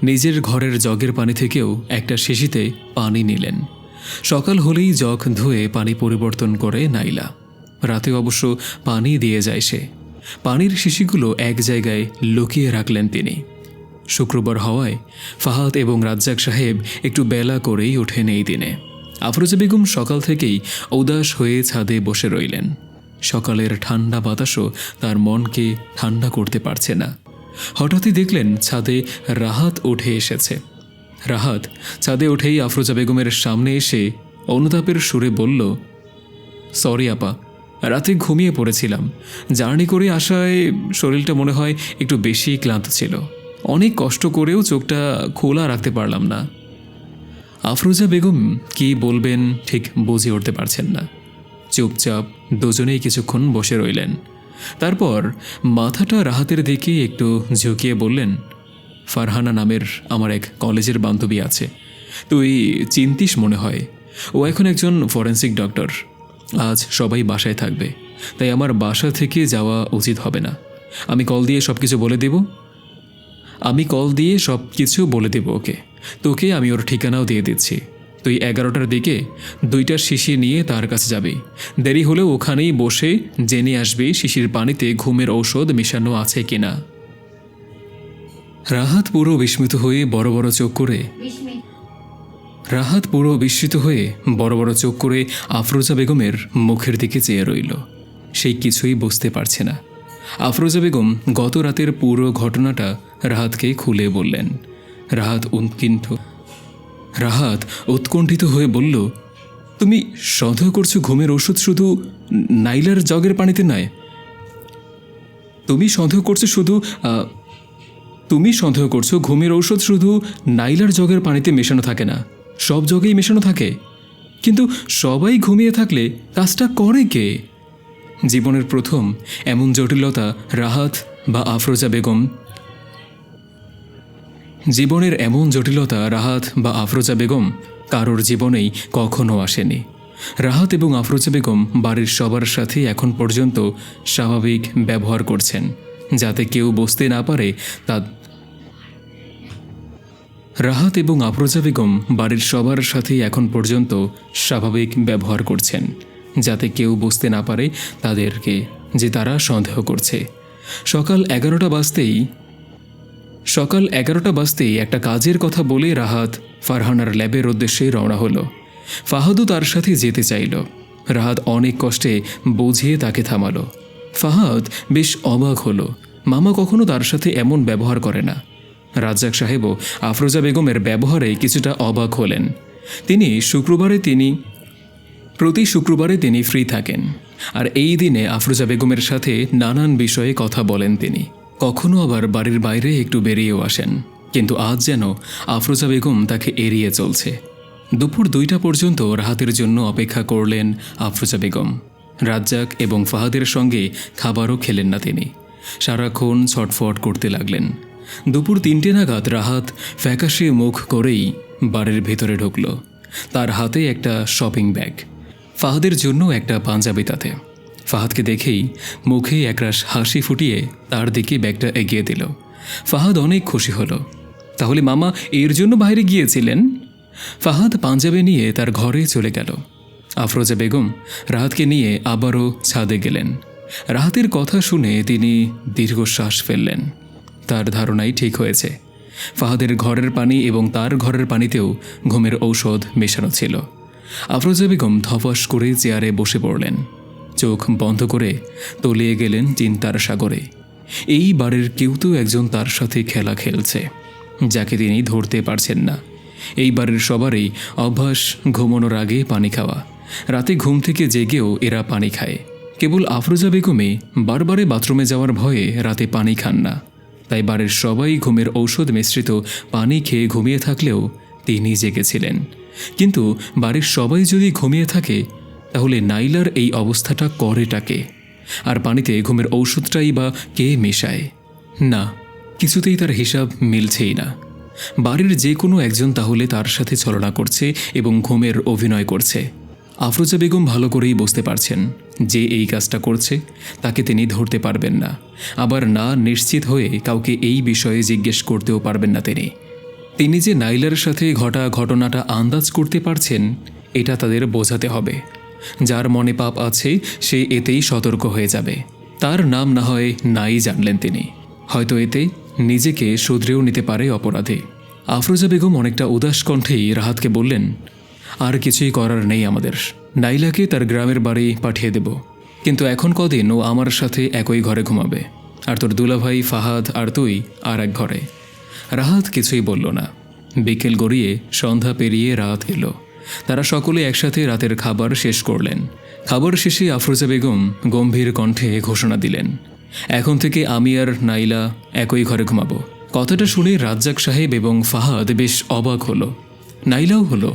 S2: নিজের ঘরের জগের পানি থেকেও একটা শিশিতে পানি নিলেন। সকাল হলেই জগ ধুয়ে পানি পরিবর্তন করে নাইলা। রাতে অবশ্য পানি দিয়ে যায় সে। পানির শিশিগুলো এক জায়গায় লুকিয়ে রাখলেন তিনি। শুক্রবার হওয়ায় ফাহাদ এবং রাজ্জাক সাহেব একটু বেলা করেই ওঠেন এই দিনে। আফরোজা বেগম সকাল থেকেই উদাস হয়ে ছাদে বসে রইলেন। সকালের ঠান্ডা বাতাসও তার মনকে ঠান্ডা করতে পারছে না। হঠাৎই দেখলেন ছাদে রাহাত উঠে এসেছে। রাহাত ছাদে উঠেই আফরোজা বেগমের সামনে এসে অনুতাপের সুরে বলল, সরি আপা, রাতে ঘুমিয়ে পড়েছিলাম। জার্নি করে আসায় শরীরটা মনে হয় একটু বেশি ক্লান্ত ছিল। অনেক কষ্ট করেও চোখটা খোলা রাখতে পারলাম না। আফরোজা বেগম কি বলবেন ঠিক বুঝে উঠতে পারছেন না। চুপচাপ দুজনেই কিছুক্ষণ বসে রইলেন। তারপর মাথাটা রাহাতের দিকে একটু ঝুঁকিয়ে বললেন, ফারহানা নামের আমার এক কলেজের বান্ধবী আছে, তুই চিন্তিস মনে হয়। ও এখন একজন ফরেন্সিক ডক্টর। আজ সবাই বাসায় থাকবে, তাই আমার বাসা থেকে যাওয়া উচিত হবে না। আমি কল দিয়ে সব কিছু বলে দেব ওকে। তোকে আমি ওর ঠিকানাও দিয়ে দিচ্ছি। তুই 11টার দিকে 2টা শিশি নিয়ে তার কাছে যাবি। দেরি হলেও ওখানেই বসে জেনে আসবি শিশির পানিতে ঘুমের ঔষধ মেশানো আছে কিনা। রাহাত পুরো বিস্মিত হয়ে বড় বড় চোখ করে আফরোজা বেগমের মুখের দিকে চেয়ে রইল। সেই কিছুই বুঝতে পারছে না। আফরোজা বেগম গত রাতের পুরো ঘটনাটা রাহাতকে খুলে বললেন। রাহাত উৎকণ্ঠিত হয়ে বলল, তুমি সন্দেহ করছো ঘুমের ওষুধ শুধু নাইলার জগের পানিতে নয়? তুমি সন্দেহ করছো ঘুমের ঔষধ শুধু নাইলার জগের পানিতে মেশানো থাকে না, সব জগেই মেশানো থাকে। কিন্তু সবাই ঘুমিয়ে থাকলে কাজটা করে কে? জীবনের প্রথম এমন জটিলতা রাহাত বা আফরোজা বেগম কারোর জীবনেই কখনো আসেনি। রাহাত এবং আফরোজা বেগম বাড়ির সবার সাথে এখন পর্যন্ত স্বাভাবিক ব্যবহার করছেন, যাতে কেউ বুঝতে না পারে তাদেরকে যে তারা সন্দেহ করছে। সকাল 11টা বাজতেই একটা কাজের কথা বলে রাহাত ফারহানার ল্যাবের উদ্দেশ্যে রওনা হলো। ফাহাদও তার সাথে যেতে চাইল। রাহাত অনেক কষ্টে বুঝিয়ে তাকে থামালো। ফাহাদ বেশ অবাক হলো। মামা কখনো তার সাথে এমন ব্যবহার করে না। রাজ্জাক সাহেবও আফরোজা বেগমের ব্যবহারে কিছুটা অবাক হলেন। প্রতি শুক্রবারে তিনি ফ্রি থাকেন, আর এই দিনে আফরোজা বেগমের সাথে নানান বিষয়ে কথা বলেন তিনি। কখনো আবার বাড়ির বাইরে একটু বেরিয়েও আসেন, কিন্তু আজ যেন আফরোজা বেগম তাকে এড়িয়ে চলছে। দুপুর 2টা পর্যন্ত রাহাতের জন্য অপেক্ষা করলেন আফরোজা বেগম। রাজ্জাক এবং ফাহাদের সঙ্গে খাবারও খেলেন না তিনি। সারাক্ষণ ছটফট করতে লাগলেন। দুপুর 3টে নাগাদ রাহাত ফ্যাকাশে মুখ করেই বাড়ির ভেতরে ঢুকল। তার হাতে একটা শপিং ব্যাগ, ফাহাদের জন্য একটা পাঞ্জাবি তাতে। ফাহাদকে দেখেই মুখে একরাশ হাসি ফুটিয়ে তার দিকে ব্যাগটা এগিয়ে দিল। ফাহাদ অনেক খুশি হলো। তাহলে মামা এর জন্য বাইরে গিয়েছিলেন? ফাহাদ পাঞ্জাবি নিয়ে তার ঘরে চলে গেল। আফরোজা বেগম রাহাতকে নিয়ে আবারও ছাদে গেলেন। রাহাতের কথা শুনে তিনি দীর্ঘশ্বাস ফেললেন। তার ধারণাই ঠিক হয়েছে। ফাহাদের ঘরের পানি এবং তার ঘরের পানিতেও ঘুমের ঔষধ মেশানো ছিল। আফরোজা বেগম ধপাস করে চেয়ারে বসে পড়লেন, চোখ বন্ধ করে তলিয়ে গেলেন চিন্তার সাগরে। এই বাড়ির কেউ তো একজন তার সাথে খেলা খেলছে, যাকে তিনি ধরতে পারছেন না। এই বাড়ির সবারই অভ্যাস ঘুমানোর আগে পানি খাওয়া। রাতে ঘুম থেকে জেগেও এরা পানি খায়। কেবল আফরোজা বেগমই বারবারে বাথরুমে যাওয়ার ভয়ে রাতে পানি খান না। তাই বাড়ির সবাই ঘুমের ঔষধ মিশ্রিত পানি খেয়ে ঘুমিয়ে থাকলেও তিনি জেগেছিলেন। কিন্তু বাড়ির সবাই যদি ঘুমিয়ে থাকে, তাহলে নাইলার এই অবস্থাটা করেটাকে? আর পানিতে ঘুমের ঔষধটাই বা কে মেশায়? না, কিছুতেই তার হিসাব মিলছেই না। বাড়ির যে কোনো একজন তাহলে তার সাথে ছলনা করছে এবং ঘুমের অভিনয় করছে। আফরোজা বেগম ভালো করেই বুঝতে পারছেন যে এই কাজটা করছে তাকে তিনি ধরতে পারবেন না, আবার না নিশ্চিত হয়ে কাউকে এই বিষয়ে জিজ্ঞেস করতেও পারবেন না। তিনি যে নাইলার সাথে ঘটা ঘটনাটা আন্দাজ করতে পারছেন, এটা তাদের বোঝাতে হবে। যার মনে পাপ আছে সে এতেই সতর্ক হয়ে যাবে। তার নাম না হয় নাই জানলেন তিনি, হয়তো এতে নিজেকে শুধরেও নিতে পারে অপরাধে। আফরোজা বেগম অনেকটা উদাস কণ্ঠেই রাহাতকে বললেন, আর কিছুই করার নেই আমাদের। নাইলাকে তার গ্রামের বাড়ি পাঠিয়ে দেব, কিন্তু এখন কদিন ও আমার সাথে একই ঘরে ঘুমাবে, আর তোর দুলাভাই ফাহাদ আর তুই আর এক ঘরে। রাহাত কিছুই বলল না। বিকেল গড়িয়ে সন্ধ্যা পেরিয়ে রাত এলো। তারা সকলে একসাথে রাতের খাবার শেষ করলেন। খাবার শেষে আফরোজা বেগম গম্ভীর কণ্ঠে ঘোষণা দিলেন, এখন থেকে আমি আর নাইলা একই ঘরে ঘুমাবো। কথাটা শুনে রাজ্জাক সাহেব এবং ফাহাদ বেশ অবাক হলো, নাইলাও হলো।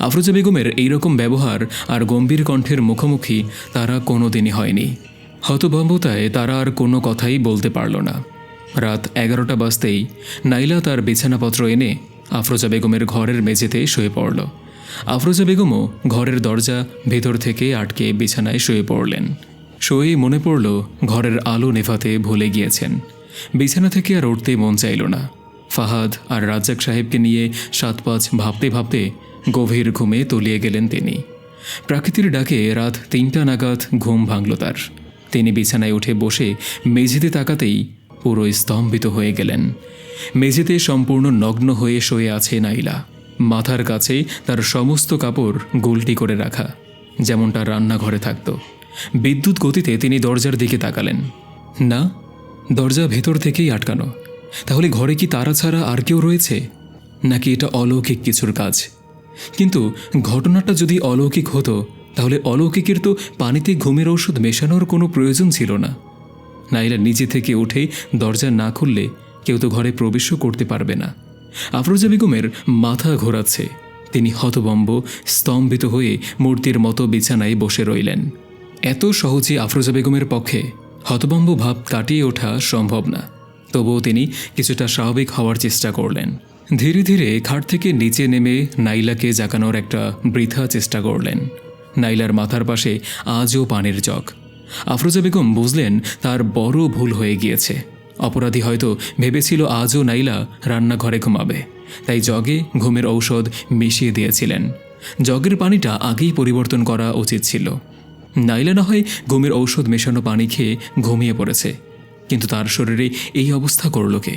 S2: আফরোজা বেগমের এইরকম ব্যবহার আর গম্ভীর কণ্ঠের মুখোমুখি তারা কোনোদিনই হয়নি। হতভম্বতায় তারা আর কোনো কথাই বলতে পারল না। রাত 11টা বাজতেই নাইলা তার বিছানাপত্র এনে আফরোজা বেগমের ঘরের মেঝেতে শুয়ে পড়ল। আফরোজা বেগমও ঘরের দরজা ভেতর থেকে আটকে বিছানায় শুয়ে পড়লেন। শুয়েই মনে পড়ল ঘরের আলো নেভাতে ভুলে গিয়েছেন। বিছানা থেকে আর উঠতে মন চাইল না। ফাহাদ আর রাজ্জাক সাহেবকে নিয়ে 7-5 ভাবতে ভাবতে গভীর ঘুমে তলিয়ে গেলেন তিনি। প্রাকৃতির ডাকে রাত 3টা নাগাদ ঘুম ভাঙল তার। তিনি বিছানায় উঠে বসে মেঝেতে তাকাতেই পুরো স্তম্ভিত হয়ে গেলেন। মেঝেতে সম্পূর্ণ নগ্ন হয়ে শুয়ে আছে নাইলা। মাথার কাছে তার সমস্ত কাপড় গোলটি করে রাখা, যেমনটা রান্নাঘরে থাকত। বিদ্যুৎ গতিতে তিনি দরজার দিকে তাকালেন। না, দরজা ভেতর থেকেই আটকানো। তাহলে ঘরে কি তারা ছাড়া আর কেউ রয়েছে, নাকি এটা অলৌকিক কিছুর কাজ? কিন্তু ঘটনাটা যদি অলৌকিক হতো, তাহলে অলৌকিকের তো পানিতে ঘুমের ঔষধ মেশানোর কোনো প্রয়োজন ছিল না। নাইলা নিজে থেকে উঠে দরজা না খুললে কেউ তো ঘরে প্রবেশও করতে পারবে না। আফরোজা বেগমের মাথা ঘোরাচ্ছে। তিনি হতভম্ব, স্তম্ভিত হয়ে মূর্তির মতো বিছানায় বসে রইলেন। এত সহজে আফরোজা বেগমের পক্ষে হতভম্ব ভাব কাটিয়ে ওঠা সম্ভব না। তবুও তিনি কিছুটা স্বাভাবিক হওয়ার চেষ্টা করলেন। ধীরে ধীরে খাট থেকে নিচে নেমে নাইলাকে জাগানোর একটা বৃথা চেষ্টা করলেন। নাইলার মাথার পাশে আজও পানির জগ। আফরোজা বেগম বুঝলেন তার বড় ভুল হয়ে গিয়েছে। অপরাধী হয়তো ভেবেছিল আজও নাইলা রান্নাঘরে ঘুমাবে, তাই জগে ঘুমের ঔষধ মিশিয়ে দিয়েছিলেন। জগের পানিটা আগেই পরিবর্তন করা উচিত ছিল। নাইলা না হয় ঘুমের ঔষধ মেশানো পানি খেয়ে ঘুমিয়ে পড়েছে, কিন্তু তার শরীরে এই অবস্থা করল কে?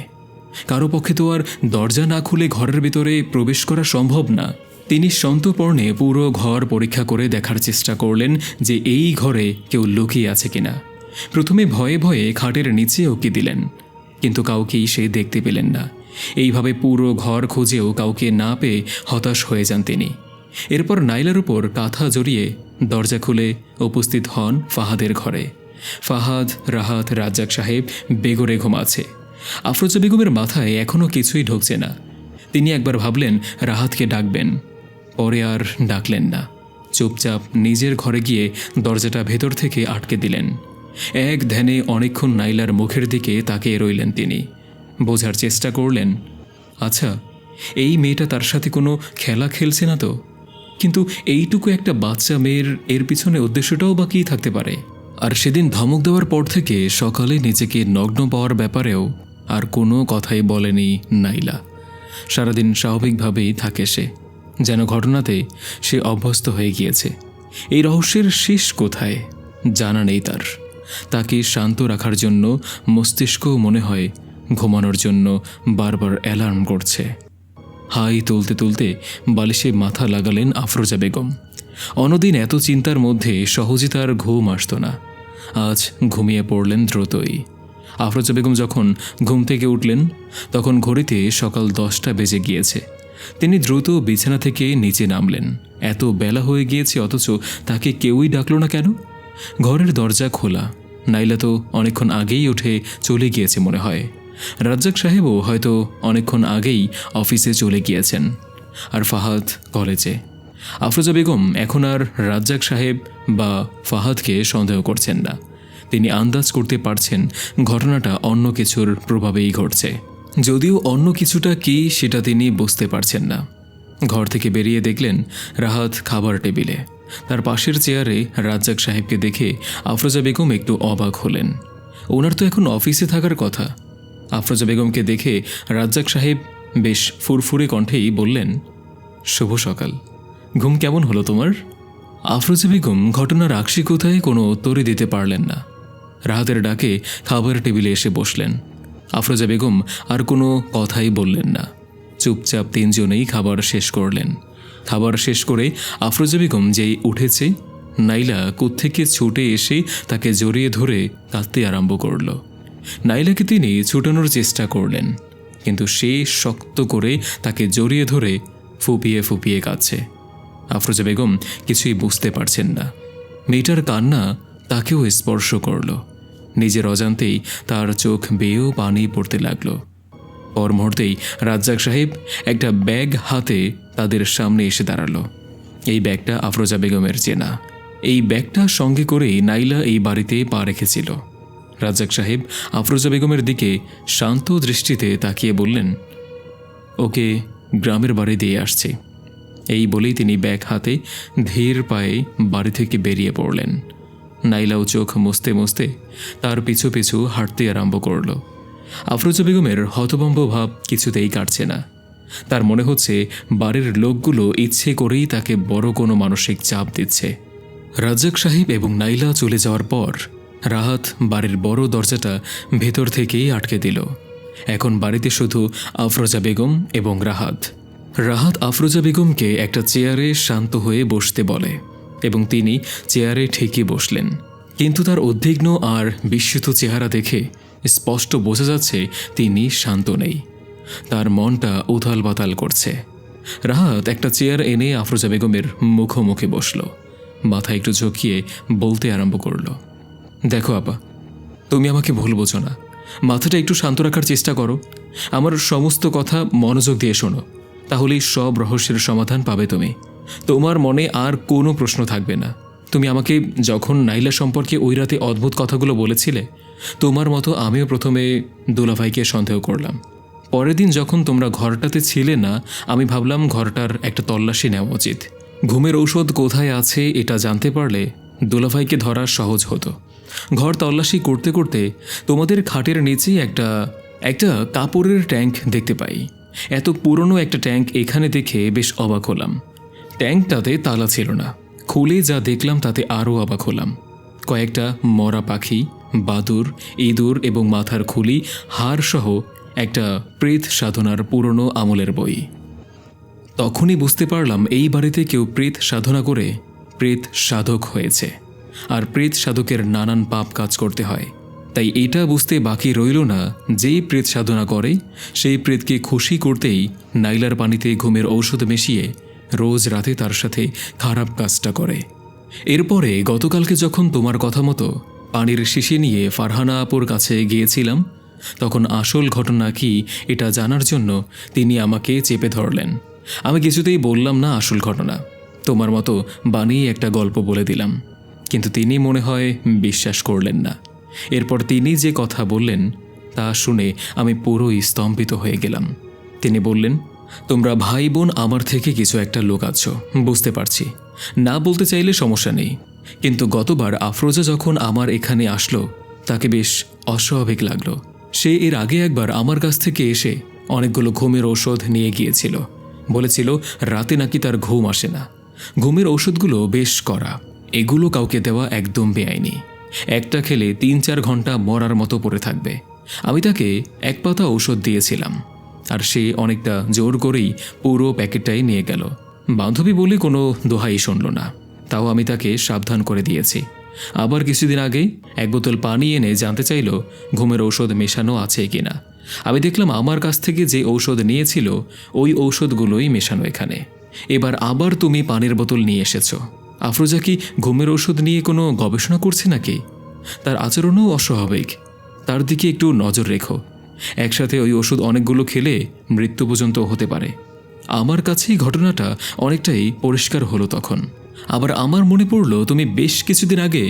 S2: কারো পক্ষে তো আর দরজা না খুলে ঘরের ভিতরে প্রবেশ করা সম্ভব না। তিনি সন্তর্পণে পুরো ঘর পরীক্ষা করে দেখার চেষ্টা করলেন যে এই ঘরে কেউ লুকিয়ে আছে কিনা। প্রথমে ভয়ে ভয়ে খাটের নিচে উকি দিলেন, কিন্তু কাউকেই সে দেখতে পেলেন না। এইভাবে পুরো ঘর খুঁজেও কাউকে না পেয়ে হতাশ হয়ে যান তিনি। এরপর নাইলার উপর কাঁথা জড়িয়ে দরজা খুলে উপস্থিত হন ফাহাদের ঘরে। ফাহাদ, রাহাত, রাজ্জাক সাহেব বেঘরে ঘুমাচ্ছে। আফরোজা বেগমের মাথায় এখনও কিছুই ঢুকছে না। তিনি একবার ভাবলেন রাহাতকে ডাকবেন, পরে আর ডাকলেন না। চুপচাপ নিজের ঘরে গিয়ে দরজাটা ভেতর থেকে আটকে দিলেন। এক ধ্যানে অনেকক্ষণ নাইলার মুখের দিকে তাকিয়ে রইলেন তিনি। বোঝার চেষ্টা করলেন, আচ্ছা, এই মেয়েটা তার সাথে কোনো খেলা খেলছে না তো? কিন্তু এইটুকু একটা বাচ্চা মেয়ের এর পিছনে উদ্দেশ্যটাও বা কী থাকতে পারে? আর সেদিন ধমক দেওয়ার পর থেকে সকালে নিজেকে নগ্ন পাওয়ার ব্যাপারেও আর কোনো কথাই বলেনি নাইলা। সারাদিন স্বাভাবিকভাবেই থাকে সে, যেন ঘটনাতে সে অভ্যস্ত হয়ে গিয়েছে। এই রহস্যের শেষ কোথায় জানা নেই তার। তাকে শান্ত রাখার জন্য মস্তিষ্ক মনে হয় ঘুমানোর জন্য বারবার অ্যালার্ম করছে। হাই তুলতে তুলতে বালিশে মাথা লাগালেন আফরোজা বেগম। অন্যদিন এত চিন্তার মধ্যে সহজে তার ঘুম আসত না। আজ ঘুমিয়ে পড়লেন দ্রুতই। আফরোজা বেগম যখন ঘুম থেকে উঠলেন তখন ঘড়িতে সকাল 10টা বেজে গিয়েছে। তিনি দ্রুত বিছানা থেকে নিচে নামলেন। এত বেলা হয়ে গিয়েছে অথচ তাকে কেউই ডাকল না কেন? ঘরের দরজা খোলা। নাইলা তো অনেকক্ষণ আগেই উঠে চলে গিয়েছে মনে হয়। রাজ্জাক সাহেবও হয়তো অনেকক্ষণ আগেই অফিসে চলে গিয়েছেন, আর ফাহাদ কলেজে। আফরোজা বেগম এখন আর রাজ্জাক সাহেব বা ফাহাদকে সন্দেহ করছেন না। তিনি আন্দাজ করতে পারছেন ঘটনাটা অন্য কিছুর প্রভাবেই ঘটছে, যদিও অন্য কিছুটা কি সেটা তিনি বুঝতে পারছেন না। ঘর থেকে বেরিয়ে দেখলেন রাহাত খাবার টেবিলে। তার পাশের চেয়ারে রাজ্জাক সাহেবকে দেখে আফরোজা বেগম একটু অবাক হলেন। ওনার তো এখন অফিসে থাকার কথা। আফরোজা বেগমকে দেখে রাজ্জাক সাহেব বেশ ফুরফুরে কণ্ঠেই বললেন, শুভ সকাল। ঘুম কেমন হলো তোমার? আফরোজা বেগম ঘটনার আকস্মিকতায় কোনো উত্তরই দিতে পারলেন না। রাহাতের ডাকে খাবার টেবিলে এসে বসলেন। আফরোজা বেগম আর কোনো কথাই বললেন না। চুপচাপ তিনজনেই খাবার শেষ করলেন। খাবার শেষ করে আফরোজা বেগম যেই উঠেছে, নাইলা কোত্থেকে ছুটে এসে তাকে জড়িয়ে ধরে কাঁদতে আরম্ভ করল। নাইলাকে তিনি ছুটানোর চেষ্টা করলেন, কিন্তু সে শক্ত করে তাকে জড়িয়ে ধরে ফুপিয়ে ফুপিয়ে কাঁদছে। আফরোজা বেগম কিছুই বুঝতে পারছেন না। মেয়েটার কান্না তাকেও স্পর্শ করল। নিজের অজান্তেই তার চোখ বেয়েও পানি পড়তে লাগল। পর মুহূর্তেই রাজ্জাক সাহেব একটা ব্যাগ হাতে তাদের সামনে এসে দাঁড়ালো। এই ব্যাগটা আফরোজা বেগমের চেনা। এই ব্যাগটা সঙ্গে করেই নাইলা এই বাড়িতে পা রেখেছিল। রাজ্জাক সাহেব আফরোজা বেগমের দিকে শান্ত দৃষ্টিতে তাকিয়ে বললেন, ওকে গ্রামের বাড়ি দিয়ে আসছে। এই বলেই তিনি ব্যাগ হাতে ধীর পায়ে বাড়ি থেকে বেরিয়ে পড়লেন। নাইলাও চোখ মুছতে মুছতে তার পিছু পিছু হাঁটতে আরম্ভ করল। আফরোজা বেগমের হতভম্ব ভাব কিছুতেই কাটছে না। তার মনে হচ্ছে বাড়ির লোকগুলো ইচ্ছে করেই তাকে বড় কোনো মানসিক চাপ দিচ্ছে। রাজ্জাক সাহেব এবং নাইলা চলে যাওয়ার পর রাহাত বাড়ির বড় দরজাটা ভেতর থেকেই আটকে দিল। এখন বাড়িতে শুধু আফরোজা বেগম এবং রাহাত। রাহাত আফরোজা বেগমকে একটা চেয়ারে শান্ত হয়ে বসতে বলে এবং তিনি চেয়ারে ঠেকে বসলেন। কিন্তু তার উদ্বিগ্ন আর বিস্মিত চেহারা দেখে স্পষ্ট বোঝা যাচ্ছে তিনি শান্ত নেই। তার মনটা উথাল পাতাল করছে। রাহাত একটা চেয়ার এনে আফরোজা বেগমের মুখোমুখি বসল। মাথা একটু ঝুঁকিয়ে বলতে আরম্ভ করল, দেখো আপা, তুমি আমাকে ভুল বোঝো না। মাথাটা একটু শান্ত রাখার চেষ্টা করো। আমার সমস্ত কথা মনোযোগ দিয়ে শোনো, তাহলেই সব রহস্যের সমাধান পাবে তুমি। তোমার মনে আর কোনো প্রশ্ন থাকবে না। তুমি আমাকে যখন নাইলা সম্পর্কে ওই রাতে অদ্ভুত কথাগুলো বলেছিলে, তোমার মতো আমিও প্রথমে দুলাভাইকে সন্দেহ করলাম। পরের দিন যখন তোমরা ঘরটাতে ছিলে না, আমি ভাবলাম ঘরটার একটা তল্লাশি নেওয়া উচিত। ঘুমের ঔষধ কোথায় আছে এটা জানতে পারলে দুলাভাইকে ধরা সহজ হতো। ঘর তল্লাশি করতে করতে তোমাদের খাটের নিচেই একটা কাপড়ের ট্যাঙ্ক দেখতে পাই। এত পুরনো একটা ট্যাঙ্ক এখানে দেখে বেশ অবাক হলাম। ট্যাঙ্কটাতে তালা ছিল না। খুলে যা দেখলাম তাতে আরও অবাক হলাম। কয়েকটা মরা পাখি, বাদুর, ইঁদুর এবং মাথার খুলি, হাড় সহ একটা প্রেত সাধনার পুরনো আমলের বই। তখনই বুঝতে পারলাম এই বাড়িতে কেউ প্রেত সাধনা করে প্রেত সাধক হয়েছে, আর প্রেত সাধকের নানান পাপ কাজ করতে হয়। তাই এটা বুঝতে বাকি রইল না, যেই প্রেত সাধনা করে সেই প্রেতকে খুশি করতেই নাইলার পানিতে ঘুমের ঔষধ মিশিয়ে রোজ রাতে তার সাথে খারাপ কাজটা করে। এরপরে গতকালকে যখন তোমার কথা মতো পানির শিশি নিয়ে ফারহানা আপুর কাছে গিয়েছিলাম, তখন আসল ঘটনা কি এটা জানার জন্য তিনি আমাকে চেপে ধরলেন। আমি কিছুতেই বললাম না আসল ঘটনা, তোমার মতো বানিয়ে একটা গল্প বলে দিলাম। কিন্তু তিনি মনে হয় বিশ্বাস করলেন না। এরপর তিনি যে কথা বললেন তা শুনে আমি পুরোই স্তম্ভিত হয়ে গেলাম। তিনি বললেন, তোমরা ভাই বোন আমার থেকে কিছু একটা লোক আছো, বুঝতে পারছি। না বলতে চাইলে সমস্যা নেই, কিন্তু গতবার আফরোজা যখন আমার এখানে আসলো তাকে বেশ অস্বাভাবিক লাগলো। সে এর আগে একবার আমার কাছ থেকে এসে অনেকগুলো ঘুমের ঔষধ নিয়ে গিয়েছিল। বলেছিল রাতে নাকি তার ঘুম আসে না। ঘুমের ঔষধগুলো বেশ কড়া, এগুলো কাউকে দেওয়া একদম বেআইনি। একটা খেলে 3-4 ঘন্টা মরার মতো পড়ে থাকবে। আমি তাকে এক পাতা ঔষধ দিয়েছিলাম, আর সে অনেকটা জোর করেই পুরো প্যাকেটটাই নিয়ে গেল। বান্ধবী বলে কোনো দোহাই শুনল না, তাও আমি তাকে সাবধান করে দিয়েছি। আবার কিছুদিন আগে এক বোতল পানি এনে জানতে চাইল ঘুমের ঔষধ মেশানো আছে কিনা। আমি দেখলাম আমার কাছ থেকে যে ঔষধ নিয়েছিল ওই ঔষধগুলোই মেশানো এখানে। এবার আবার তুমি পানির বোতল নিয়ে এসেছো। আফরোজা কি ঘুমের ঔষধ নিয়ে কোনো গবেষণা করছে নাকি? তার আচরণও অস্বাভাবিক, তার দিকে একটু নজর রেখো। একসাথে ওই ওষুধ অনেকগুলো খেলে মৃত্যু পর্যন্ত হতে পারে। আমার কাছেই ঘটনাটা অনেকটাই পরিষ্কার হলো তখন। আবার আমার মনে পড়ল তুমি বেশ কিছুদিন আগে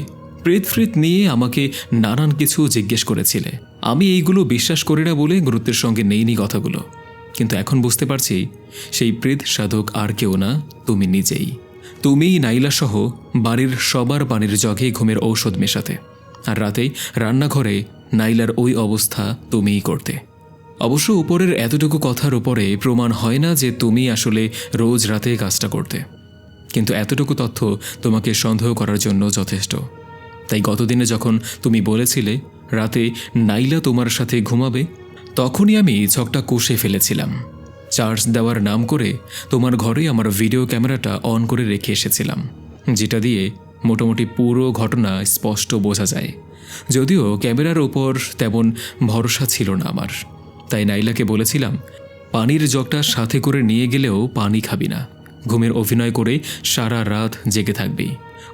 S2: প্রেত নিয়ে আমাকে নানান কিছু জিজ্ঞেস করেছিলে। আমি এইগুলো বিশ্বাস করি না বলে গুরুত্বের সঙ্গে নেইনি কথাগুলো, কিন্তু এখন বুঝতে পারছি সেই প্রেত সাধক আর কেউ না, তুমি নিজেই। তুমিই নাইলা সহ বাড়ির সবার পানির জগে ঘুমের ঔষধ মেশাতে, আর রাতেই রান্নাঘরে নাইলার ওই অবস্থা তুমিই করতে। অবশ্য উপরের এতটুকু কথার উপরে প্রমাণ হয় না যে তুমি আসলে রোজ রাতে কাজটা করতে, কিন্তু এতটুকু তথ্য তোমাকে সন্দেহ করার জন্য যথেষ্ট। তাই গতদিনে যখন তুমি বলেছিলে রাতে নাইলা তোমার সাথে ঘুমাবে, তখনই আমি ছকটা কষে ফেলেছিলাম। চার্জ দেওয়ার নাম করে তোমার ঘরে আমার ভিডিও ক্যামেরাটা অন করে রেখে এসেছিলাম, যেটা দিয়ে মোটামুটি পুরো ঘটনা স্পষ্ট বোঝা যায়। যদিও ক্যামেরার ওপর তেমন ভরসা ছিল না আমার, তাই নাইলাকে বলেছিলাম পানির জগটা সাথে করে নিয়ে গেলেও পানি খাবি না, ঘুমের অভিনয় করে সারা রাত জেগে থাকবি।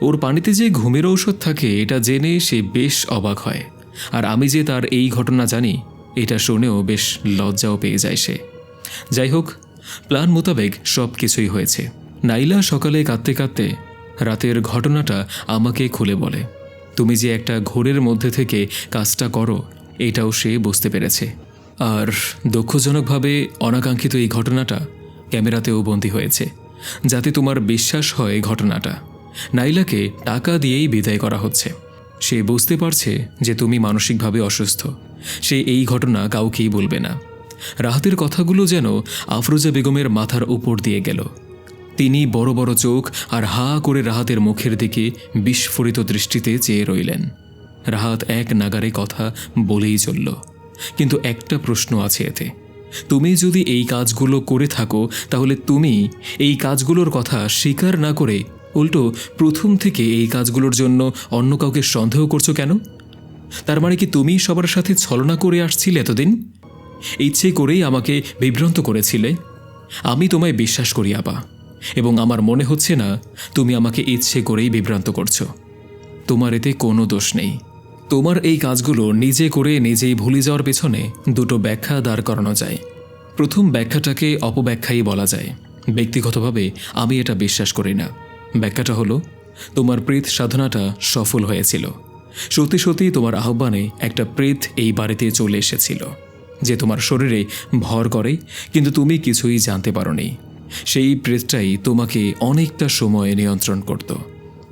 S2: ওর পানিতে যে ঘুমের ঔষধ থাকে এটা জেনে সে বেশ অবাক হয়, আর আমি যে তার এই ঘটনা জানি এটা শুনেও বেশ লজ্জাও পেয়ে যায় সে। যাই হোক, প্ল্যান মোতাবেক সব কিছুই হয়েছে। নাইলা সকালে কাঁদতে কাঁদতে রাতের ঘটনাটা আমাকে খুলে বলে। তুমি যে একটা ঘোরের মধ্যে থেকে কাজটা করো এটাও সে বুঝতে পেরেছে, আর দুঃখজনকভাবে অনাকাঙ্ক্ষিত এই ঘটনাটা ক্যামেরাতেও বন্দী হয়েছে, যাতে তোমার বিশ্বাস হয় ঘটনাটা। নাইলাকে টাকা দিয়েই বিদায় করা হচ্ছে। সে বুঝতে পারছে যে তুমি মানসিকভাবে অসুস্থ, সে এই ঘটনা কাউকেই বলবে না। রাহাতের কথাগুলো যেন আফরোজা বেগমের মাথার উপর দিয়ে গেল। তিনি বড় বড় চোখ আর হা করে রাহাতের মুখের দিকে বিস্ফোরিত দৃষ্টিতে চেয়ে রইলেন। রাহাত এক নাগারে কথা বলেই চলল, কিন্তু একটা প্রশ্ন আছে এতে। তুমি যদি এই কাজগুলো করে থাকো তাহলে তুমি এই কাজগুলোর কথা স্বীকার না করে উল্টো প্রথম থেকে এই কাজগুলোর জন্য অন্য কাউকে সন্দেহ করছো কেন? তার মানে কি তুমি সবার সাথে ছলনা করে আসছিলে এতদিন? ইচ্ছে করেই আমাকে বিভ্রান্ত করেছিলে? আমি তোমায় বিশ্বাস করি আপা, এবং আমার মনে হচ্ছে না তুমি আমাকে ইচ্ছে করেই বিভ্রান্ত করছো। তোমার এতে কোনো দোষ নেই। তোমার এই কাজগুলো নিজে করে নিজেই ভুলে যাওয়ার পেছনে দুটো ব্যাখ্যা দাঁড় করানো যায়। প্রথম ব্যাখ্যাটাকে অপব্যাখ্যাই বলা যায়। ব্যক্তিগতভাবে আমি এটা বিশ্বাস করি না। ব্যাখ্যাটা হলো তোমার প্রেত সাধনাটা সফল হয়েছিল। সত্যি সত্যি তোমার আহ্বানে একটা প্রেত এই বাড়িতে চলে এসেছিল, যে তোমার শরীরে ভর করে, কিন্তু তুমি কিছুই জানতে পারোনি। সেই প্রেতটাই তোমাকে অনেকটা সময় নিয়ন্ত্রণ করত।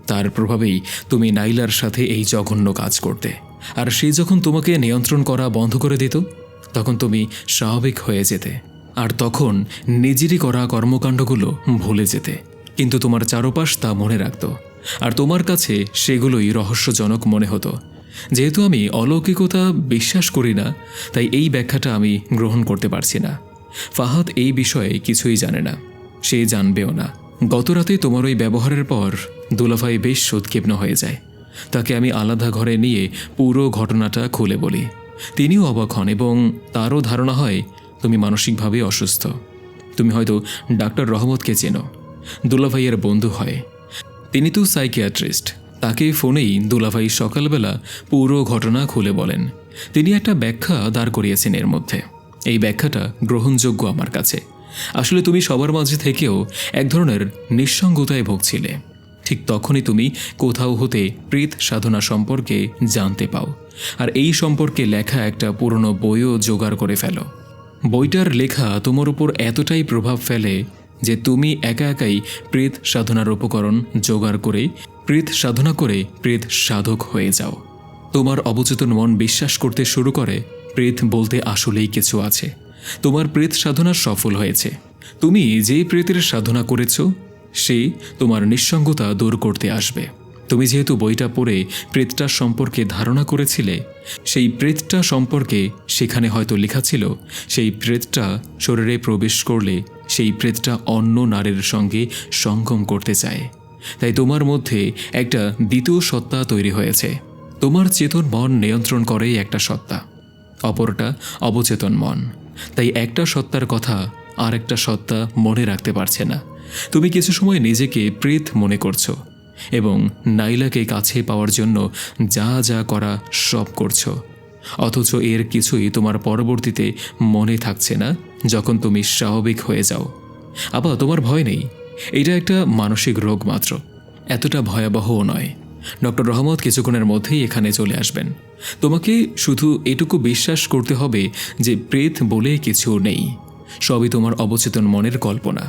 S2: তার প্রভাবেই তুমি নাইলার সাথে এই জঘন্য কাজ করতে, আর সে যখন তোমাকে নিয়ন্ত্রণ করা বন্ধ করে দিত তখন তুমি স্বাভাবিক হয়ে যেতে, আর তখন নিজেরই করা কর্মকাণ্ডগুলো ভুলে যেতে। কিন্তু তোমার চারপাশ তা মনে রাখত, আর তোমার কাছে সেগুলোই রহস্যজনক মনে হতো। যেহেতু আমি অলৌকিকতা বিশ্বাস করি না, তাই এই ব্যাখ্যাটা আমি গ্রহণ করতে পারছি না। ফাহাদ এই বিষয়ে কিছুই জানে না, সে জানবেও না। গতরাতে তোমার ওই ব্যবহারের পর দুলাভাই বেশ উৎক্ষিপ্ত হয়ে যায়। তাকে আমি আলাদা ঘরে নিয়ে পুরো ঘটনাটা খুলে বলি। তিনিও অবাক হন এবং তারও ধারণা হয় তুমি মানসিকভাবে অসুস্থ। তুমি হয়তো ডাক্তার রহমতকে চেনো, দুলাভাইয়ের বন্ধু হয়। তিনি তো সাইকিয়াট্রিস্ট। তাকে ফোনেই দুলাভাই সকালবেলা পুরো ঘটনা খুলে বলেন। তিনি একটা ব্যাখ্যা দাঁড় করিয়েছেন এর মধ্যে। এই ব্যাখ্যাটা গ্রহণযোগ্য আমার কাছে। আসলে তুমি সবার মাঝে থেকেও এক ধরনের নিঃসঙ্গতায় ভুগছিলে। ঠিক তখনই তুমি কোথাও হতে প্রেত সাধনা সম্পর্কে জানতে পাও, আর এই সম্পর্কে লেখা একটা পুরনো বইও জোগাড় করে ফেলো। বইটার লেখা তোমার উপর এতটাই প্রভাব ফেলে যে তুমি একা একাই প্রেত সাধনার উপকরণ জোগাড় করে প্রেত সাধনা করে প্রেত সাধক হয়ে যাও। তোমার অবচেতন মন বিশ্বাস করতে শুরু করে প্রেত বলতে আসলেই কিছু আছে। তোমার প্রেত সাধনা সফল হয়েছে। তুমি যে প্রেতের সাধনা করেছ সে তোমার নিঃসঙ্গতা দূর করতে আসবে, তুমি যেহেতু বইটা পড়ে প্রেতটা সম্পর্কে ধারণা করেছিলে, সেই প্রেতটা সম্পর্কে সেখানে হয়তো লেখা ছিল সেই প্রেতটা শরীরে প্রবেশ করলে সেই প্রেতটা অন্য নারীর সঙ্গে সঙ্গম করতে চায়। তাই তোমার মধ্যে একটা দ্বিতীয় সত্তা তৈরি হয়েছে। তোমার চেতন মন নিয়ন্ত্রণ করে একটা সত্তা, অপরটা অবচেতন মন। তাই একটা সত্তার কথা আর একটা সত্তা মনে রাখতে পারছে না। তুমি কিছু সময় নিজেকে প্রেত মনে করছো এবং নাইলাকে কাছে পাওয়ার জন্য যা যা করা সব করছো, অথচ এর কিছুই তোমার পরবর্তীতে মনে থাকছে না যখন তুমি স্বাভাবিক হয়ে যাও। আবার তোমার ভয় নেই, এটা একটা মানসিক রোগ মাত্র, এতটা ভয়াবহও নয়। ডক্টর রহমত কিছুক্ষণের মধ্যেই এখানে চলে আসবেন। তোমাকে শুধু এটুকু বিশ্বাস করতে হবে যে প্রেত বলে কিছু নেই, সবই তোমার অবচেতন মনের কল্পনা।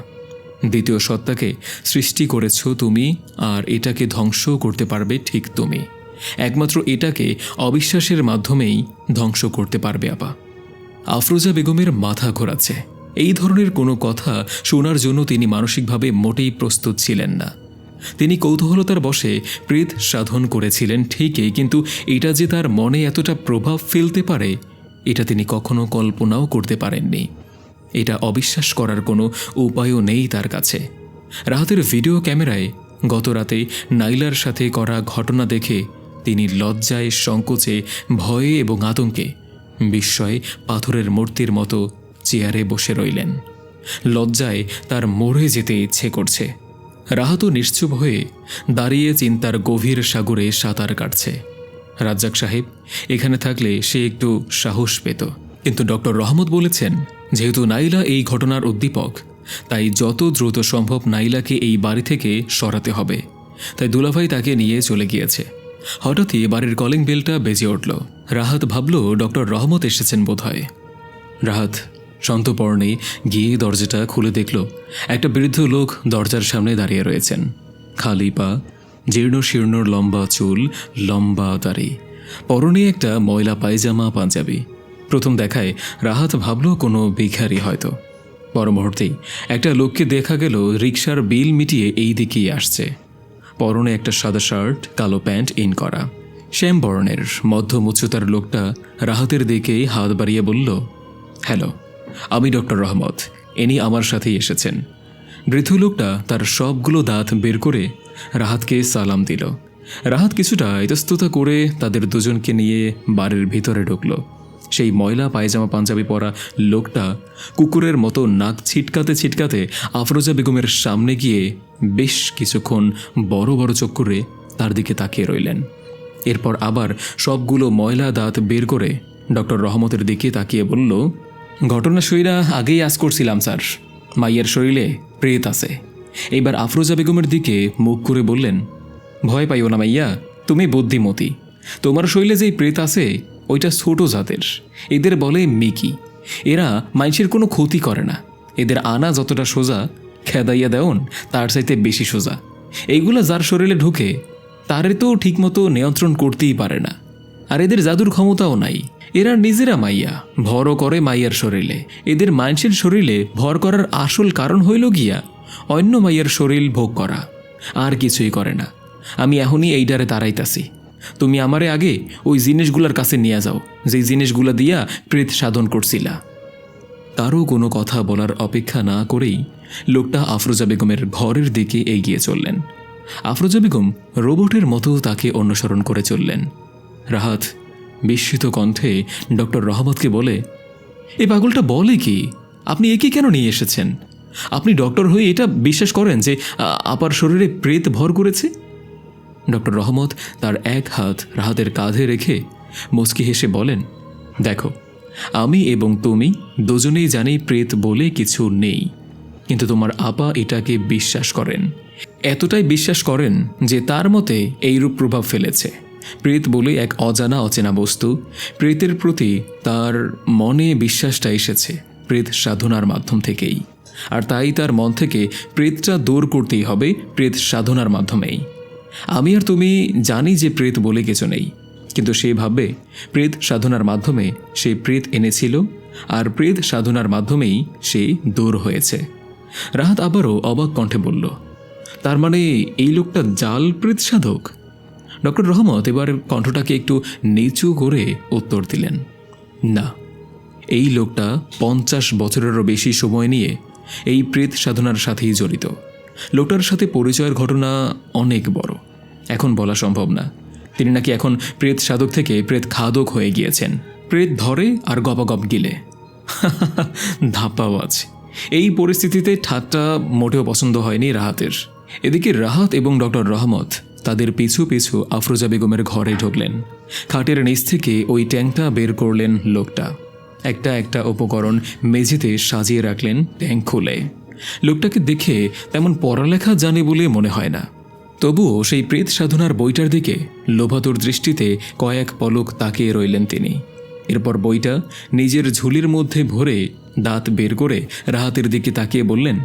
S2: দ্বিতীয় সত্তাকে সৃষ্টি করেছ তুমি, আর এটাকে ধ্বংসও করতে পারবে ঠিক তুমি। একমাত্র এটাকে অবিশ্বাসের মাধ্যমেই ধ্বংস করতে পারবে। আফরোজা বেগমের মাথা ঘোরাচ্ছে। এই ধরনের কোনো কথা শোনার জন্য তিনি মানসিকভাবে মোটেই প্রস্তুত ছিলেন না। তিনি কৌতূহলতার বশে প্রেত সাধন করেছিলেন ঠিকই, কিন্তু এটা যে তার মনে এতটা প্রভাব ফেলতে পারে এটা তিনি কখনো কল্পনাও করতে পারেননি। এটা অবিশ্বাস করার কোনো উপায়ও নেই তার কাছে। রাহাতের ভিডিও ক্যামেরায় গত রাতে নাইলার সাথে করা ঘটনা দেখে তিনি লজ্জায়, সংকোচে, ভয়ে এবং আতঙ্কে বিস্ময়ে পাথরের মূর্তির মতো চেয়ারে বসে রইলেন। লজ্জায় তার মরে যেতে ইচ্ছে করছে। রাহাতও নিশ্চুপ হয়ে দাঁড়িয়ে চিন্তার গভীর সাগরে সাঁতার কাটছে। রাজ্জাক সাহেব এখানে থাকলে সে একটু সাহস পেত, কিন্তু ডক্টর রহমত বলেছেন যেহেতু নাইলা এই ঘটনার উদ্দীপক, তাই যত দ্রুত সম্ভব নাইলাকে এই বাড়ি থেকে সরাতে হবে। তাই দুলাভাই তাকে নিয়ে চলে গিয়েছে। হঠাৎই বাড়ির কলিং বেলটা বেজে উঠল। রাহাত ভাবল ডক্টর রহমত এসেছেন বোধহয়। রাহাত সন্তপর্ণে গিয়ে দরজাটা খুলে দেখল একটা বৃদ্ধ লোক দরজার সামনে দাঁড়িয়ে রয়েছেন। খালি পা, জীর্ণ শীর্ণ লম্বা চুল, লম্বা দাড়ি, পরনে একটা ময়লা পায়জামা পাঞ্জাবি। প্রথম দেখায় রাহাত ভাবল কোনো ভিখারি হয়তো। পর মুহূর্তেই একটা লোককে দেখা গেল রিকশার বিল মিটিয়ে এই দিকেই আসছে। পরনে একটা সাদা শার্ট, কালো প্যান্ট ইন করা, শ্যাম বর্ণের মধ্যম উচ্চতার লোকটা রাহাতের দিকেই হাত বাড়িয়ে বলল, হ্যালো, আমি ডক্টর রহমত, ইনি আমার সাথেই এসেছেন। বৃদ্ধ লোকটা তার সবগুলো দাঁত বের করে রাহাতকে সালাম দিল। রাহাত কিছুটা ইতস্ততা করে তাদের দুজনকে নিয়ে বাড়ির ভিতরে ঢুকল। সেই ময়লা পায়জামা পাঞ্জাবি পরা লোকটা কুকুরের মতো নাক ছিটকাতে ছিটকাতে আফরোজা বেগমের সামনে গিয়ে বেশ কিছুক্ষণ বড় বড় চোখ করে তার দিকে তাকিয়ে রইলেন। এরপর আবার সবগুলো ময়লা দাঁত বের করে ডক্টর রহমতের দিকে তাকিয়ে বলল, ঘটনা সইরা আগেই আজ করছিলাম স্যার, মাইয়ের শরীরে প্রেত আছে। এইবার আফরোজা বেগমের দিকে মুখ করে বললেন, ভয় পাইও না মাইয়া, তুমি বুদ্ধিমতী। তোমার শরীরে যেই প্রেত আছে ওইটা ছোট জাতের, এদের বলে মিকি। এরা মানুষের কোনো ক্ষতি করে না। এদের আনা যতটা সোজা, খেদাইয়া দেওন তার চাইতে বেশি সোজা। এইগুলা যার শরীরে ঢুকে তারে তো ঠিকমতো নিয়ন্ত্রণ করতেই পারে না। আর এদের জাদুর ক্ষমতাও নাই। এরা নিজেরা মাইয়া, ভরও করে মাইয়ার শরীরে। এদের মানুষের শরীরে ভর করার আসল কারণ হইল গিয়া অন্য মাইয়ার শরীর ভোগ করা, আর কিছুই করে না। আমি এখনই এইটারে তাড়াইতাছি। তুমি আমারে আগে ওই জিনিসগুলার কাছে নিয়ে যাও, যেই জিনিসগুলা দিয়া প্রেত সাধন করছিলা। কারও কোনো কথা বলার অপেক্ষা না করেই লোকটা আফরোজা বেগমের ঘরের দিকে এগিয়ে চললেন। আফরোজা বেগম রোবটের মতো তাকে অনুসরণ করে চললেন। রাহাত বিস্মিত কণ্ঠে ডক্টর রহমতকে বলে, এই পাগলটা বলে কি? আপনি একে কেন নিয়ে এসেছেন? আপনি ডক্টর হয়ে এটা বিশ্বাস করেন যে আপার শরীরে প্রেত ভর করেছে? ডক্টর রহমত তার এক হাত রাহাতের কাঁধে রেখে মুচকি হেসে বলেন, দেখো, আমি এবং তুমি দুজনেই জানি প্রেত বলে কিছু নেই, কিন্তু তোমার আপা এটাকে বিশ্বাস করেন। এতটাই বিশ্বাস করেন যে তার মতে এইরূপ প্রভাব ফেলেছে। প্রেত বলে এক অজানা অচেনা বস্তু। প্রেতের প্রতি তার মনে বিশ্বাসটা এসেছে প্রেত সাধনার মাধ্যম থেকেই, আর তাই তার মন থেকে প্রেতটা দূর করতেই হবে প্রেত সাধনার মাধ্যমেই। আমি আর তুমি জানি যে প্রেত বলে কিছু নেই, কিন্তু সে ভাববে প্রেত সাধনার মাধ্যমে সে প্রেত এনেছিল, আর প্রেত সাধনার মাধ্যমেই সে দূর হয়েছে। রাহাত আবারও অবাক কণ্ঠে বলল, তার মানে এই লোকটা জাল প্রেত সাধক? ডক্টর রহমত এবার কণ্ঠটাকে একটু নিচু করে উত্তর দিলেন, না, এই লোকটা 50 বছরেরও বেশি সময় নিয়ে এই প্রেত সাধনার সাথেই জড়িত। লোকটার সাথে পরিচয়ের ঘটনা অনেক বড়, এখন বলা সম্ভব না। তিনি নাকি এখন প্রেত সাধক থেকে প্রেত খাদক হয়ে গিয়েছেন, প্রেত ধরে আর গপাগপ গিলে। ধাপ্পাবাজ। এই পরিস্থিতিতে ঠাট্টা মোটেও পছন্দ হয়নি রাহাতের। এদিকে রাহাত এবং ডক্টর রহমত তাদের পিছু পিছু আফরোজা বেগমের ঘরে ঢুকলেন। খাটের নিচ থেকে ওই ট্যাঙ্কটা বের করলেন লোকটা। একটা একটা উপকরণ মেঝেতে সাজিয়ে রাখলেন ট্যাঙ্ক খুলে। লোকটাকে দেখে তেমন পড়ালেখা জানে বলে মনে হয় না, তবুও সেই প্রেত সাধনার বইটার দিকে লোভাতুর দৃষ্টিতে কয়েক পলক তাকিয়ে রইলেন তিনি। এরপর বইটা নিজের ঝুলির মধ্যে ভরে দাঁত বের করে রাহাতের দিকে তাকিয়ে বললেন,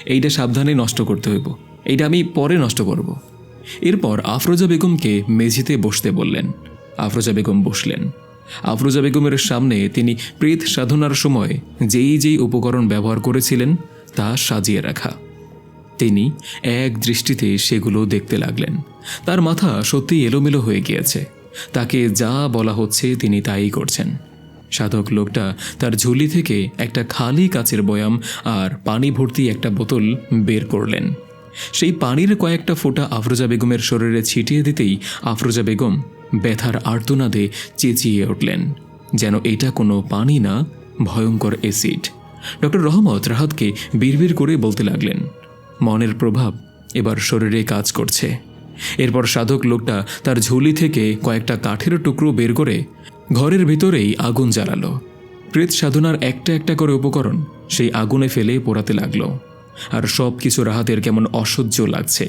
S2: এইটা সাবধানে নষ্ট করতে হইব, এইটা আমি পরে নষ্ট করব। এরপর আফরোজা বেগমকে মেঝেতে বসতে বললেন। আফরোজা বেগম বসলেন। আফরোজা বেগমের সামনে তিনি প্রেত সাধনার সময় যেই উপকরণ ব্যবহার করেছিলেন তা সাজিয়ে রাখা। তিনি এক দৃষ্টিতে সেগুলো দেখতে লাগলেন। তার মাথা সত্যিই এলোমেলো হয়ে গিয়েছে। তাকে যা বলা হচ্ছে তিনি তাই করছেন। সাধক লোকটা তার ঝুলি থেকে একটা খালি কাচের বয়াম আর পানি ভর্তি একটা বোতল বের করলেন। সেই পানির কয়েকটা ফোঁটা আফরোজা বেগমের শরীরে ছিটিয়ে দিতেই আফরোজা বেগম ব্যথার আর্তনাদে চেঁচিয়ে উঠলেন, যেন এটা কোনো পানি না, ভয়ঙ্কর অ্যাসিড। ডক্টর রহমত রাহাতকে বিড়বিড় করে বলতে লাগলেন, মনের প্রভাব এবার শরীরে কাজ করছে। এরপর সাধক লোকটা তার ঝুলি থেকে কয়েকটা কাঠের টুকরো বের করে ঘরের ভিতরেই আগুন জ্বালালো। প্রেত সাধনার একটা একটা করে উপকরণ সেই আগুনে ফেলে পোড়াতে লাগলো। আর সব কিছু রাহাতের কেমন অসহ্য লাগছে।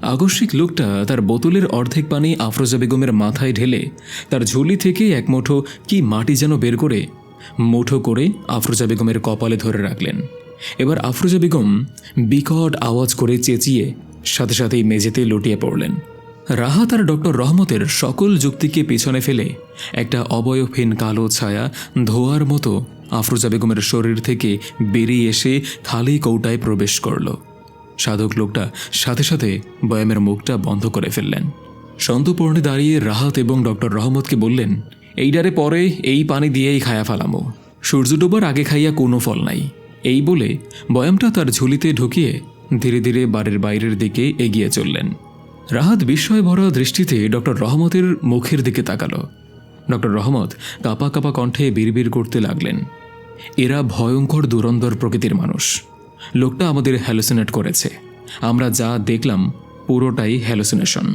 S2: আকস্মিক লোকটা তার বোতলের অর্ধেক পানি আফরোজা বেগমের মাথায় ঢেলে তার ঝুলি থেকে এক মুঠো কি মাটি যেন বের করে মুঠো করে আফরোজা বেগমের কপালে ধরে রাখলেন। এবার আফরোজা বেগম বিকট আওয়াজ করে চেঁচিয়ে সাথে সাথেই মেঝেতে লুটিয়ে পড়লেন। রাহাত আর ডক্টর রহমতের সকল যুক্তিকে পেছনে ফেলে একটা অবয়বহীন কালো ছায়া ধোয়ার মতো আফরোজা বেগমের শরীর থেকে বেরিয়ে এসে খালি কৌটায় প্রবেশ করল। সাধক লোকটা সাথে সাথে বয়ামের মুখটা বন্ধ করে ফেললেন। সন্তপর্ণে দাঁড়িয়ে রাহাত এবং ডক্টর রহমতকে বললেন, এইডারে পরে এই পানি দিয়েই খায়া ফেলামো, সূর্য ডোবার আগে খাইয়া কোনো ফল নাই। এই বলে বয়ামটা তার ঝুলিতে ঢুকিয়ে ধীরে ধীরে বাড়ির বাইরের দিকে এগিয়ে চললেন। রাহাত বিস্ময় ভরা দৃষ্টিতে ডক্টর রহমতের মুখের দিকে তাকালো। ডক্টর রহমত কাঁপা কাঁপা কণ্ঠে বিড়বিড় করতে লাগলেন, এরা ভয়ঙ্কর দুরন্দর প্রকৃতির মানুষ। লোকটা আমাদের হ্যালুসিনেট করেছে। আমরা যা দেখলাম পুরোটাই হ্যালুসিনেশন।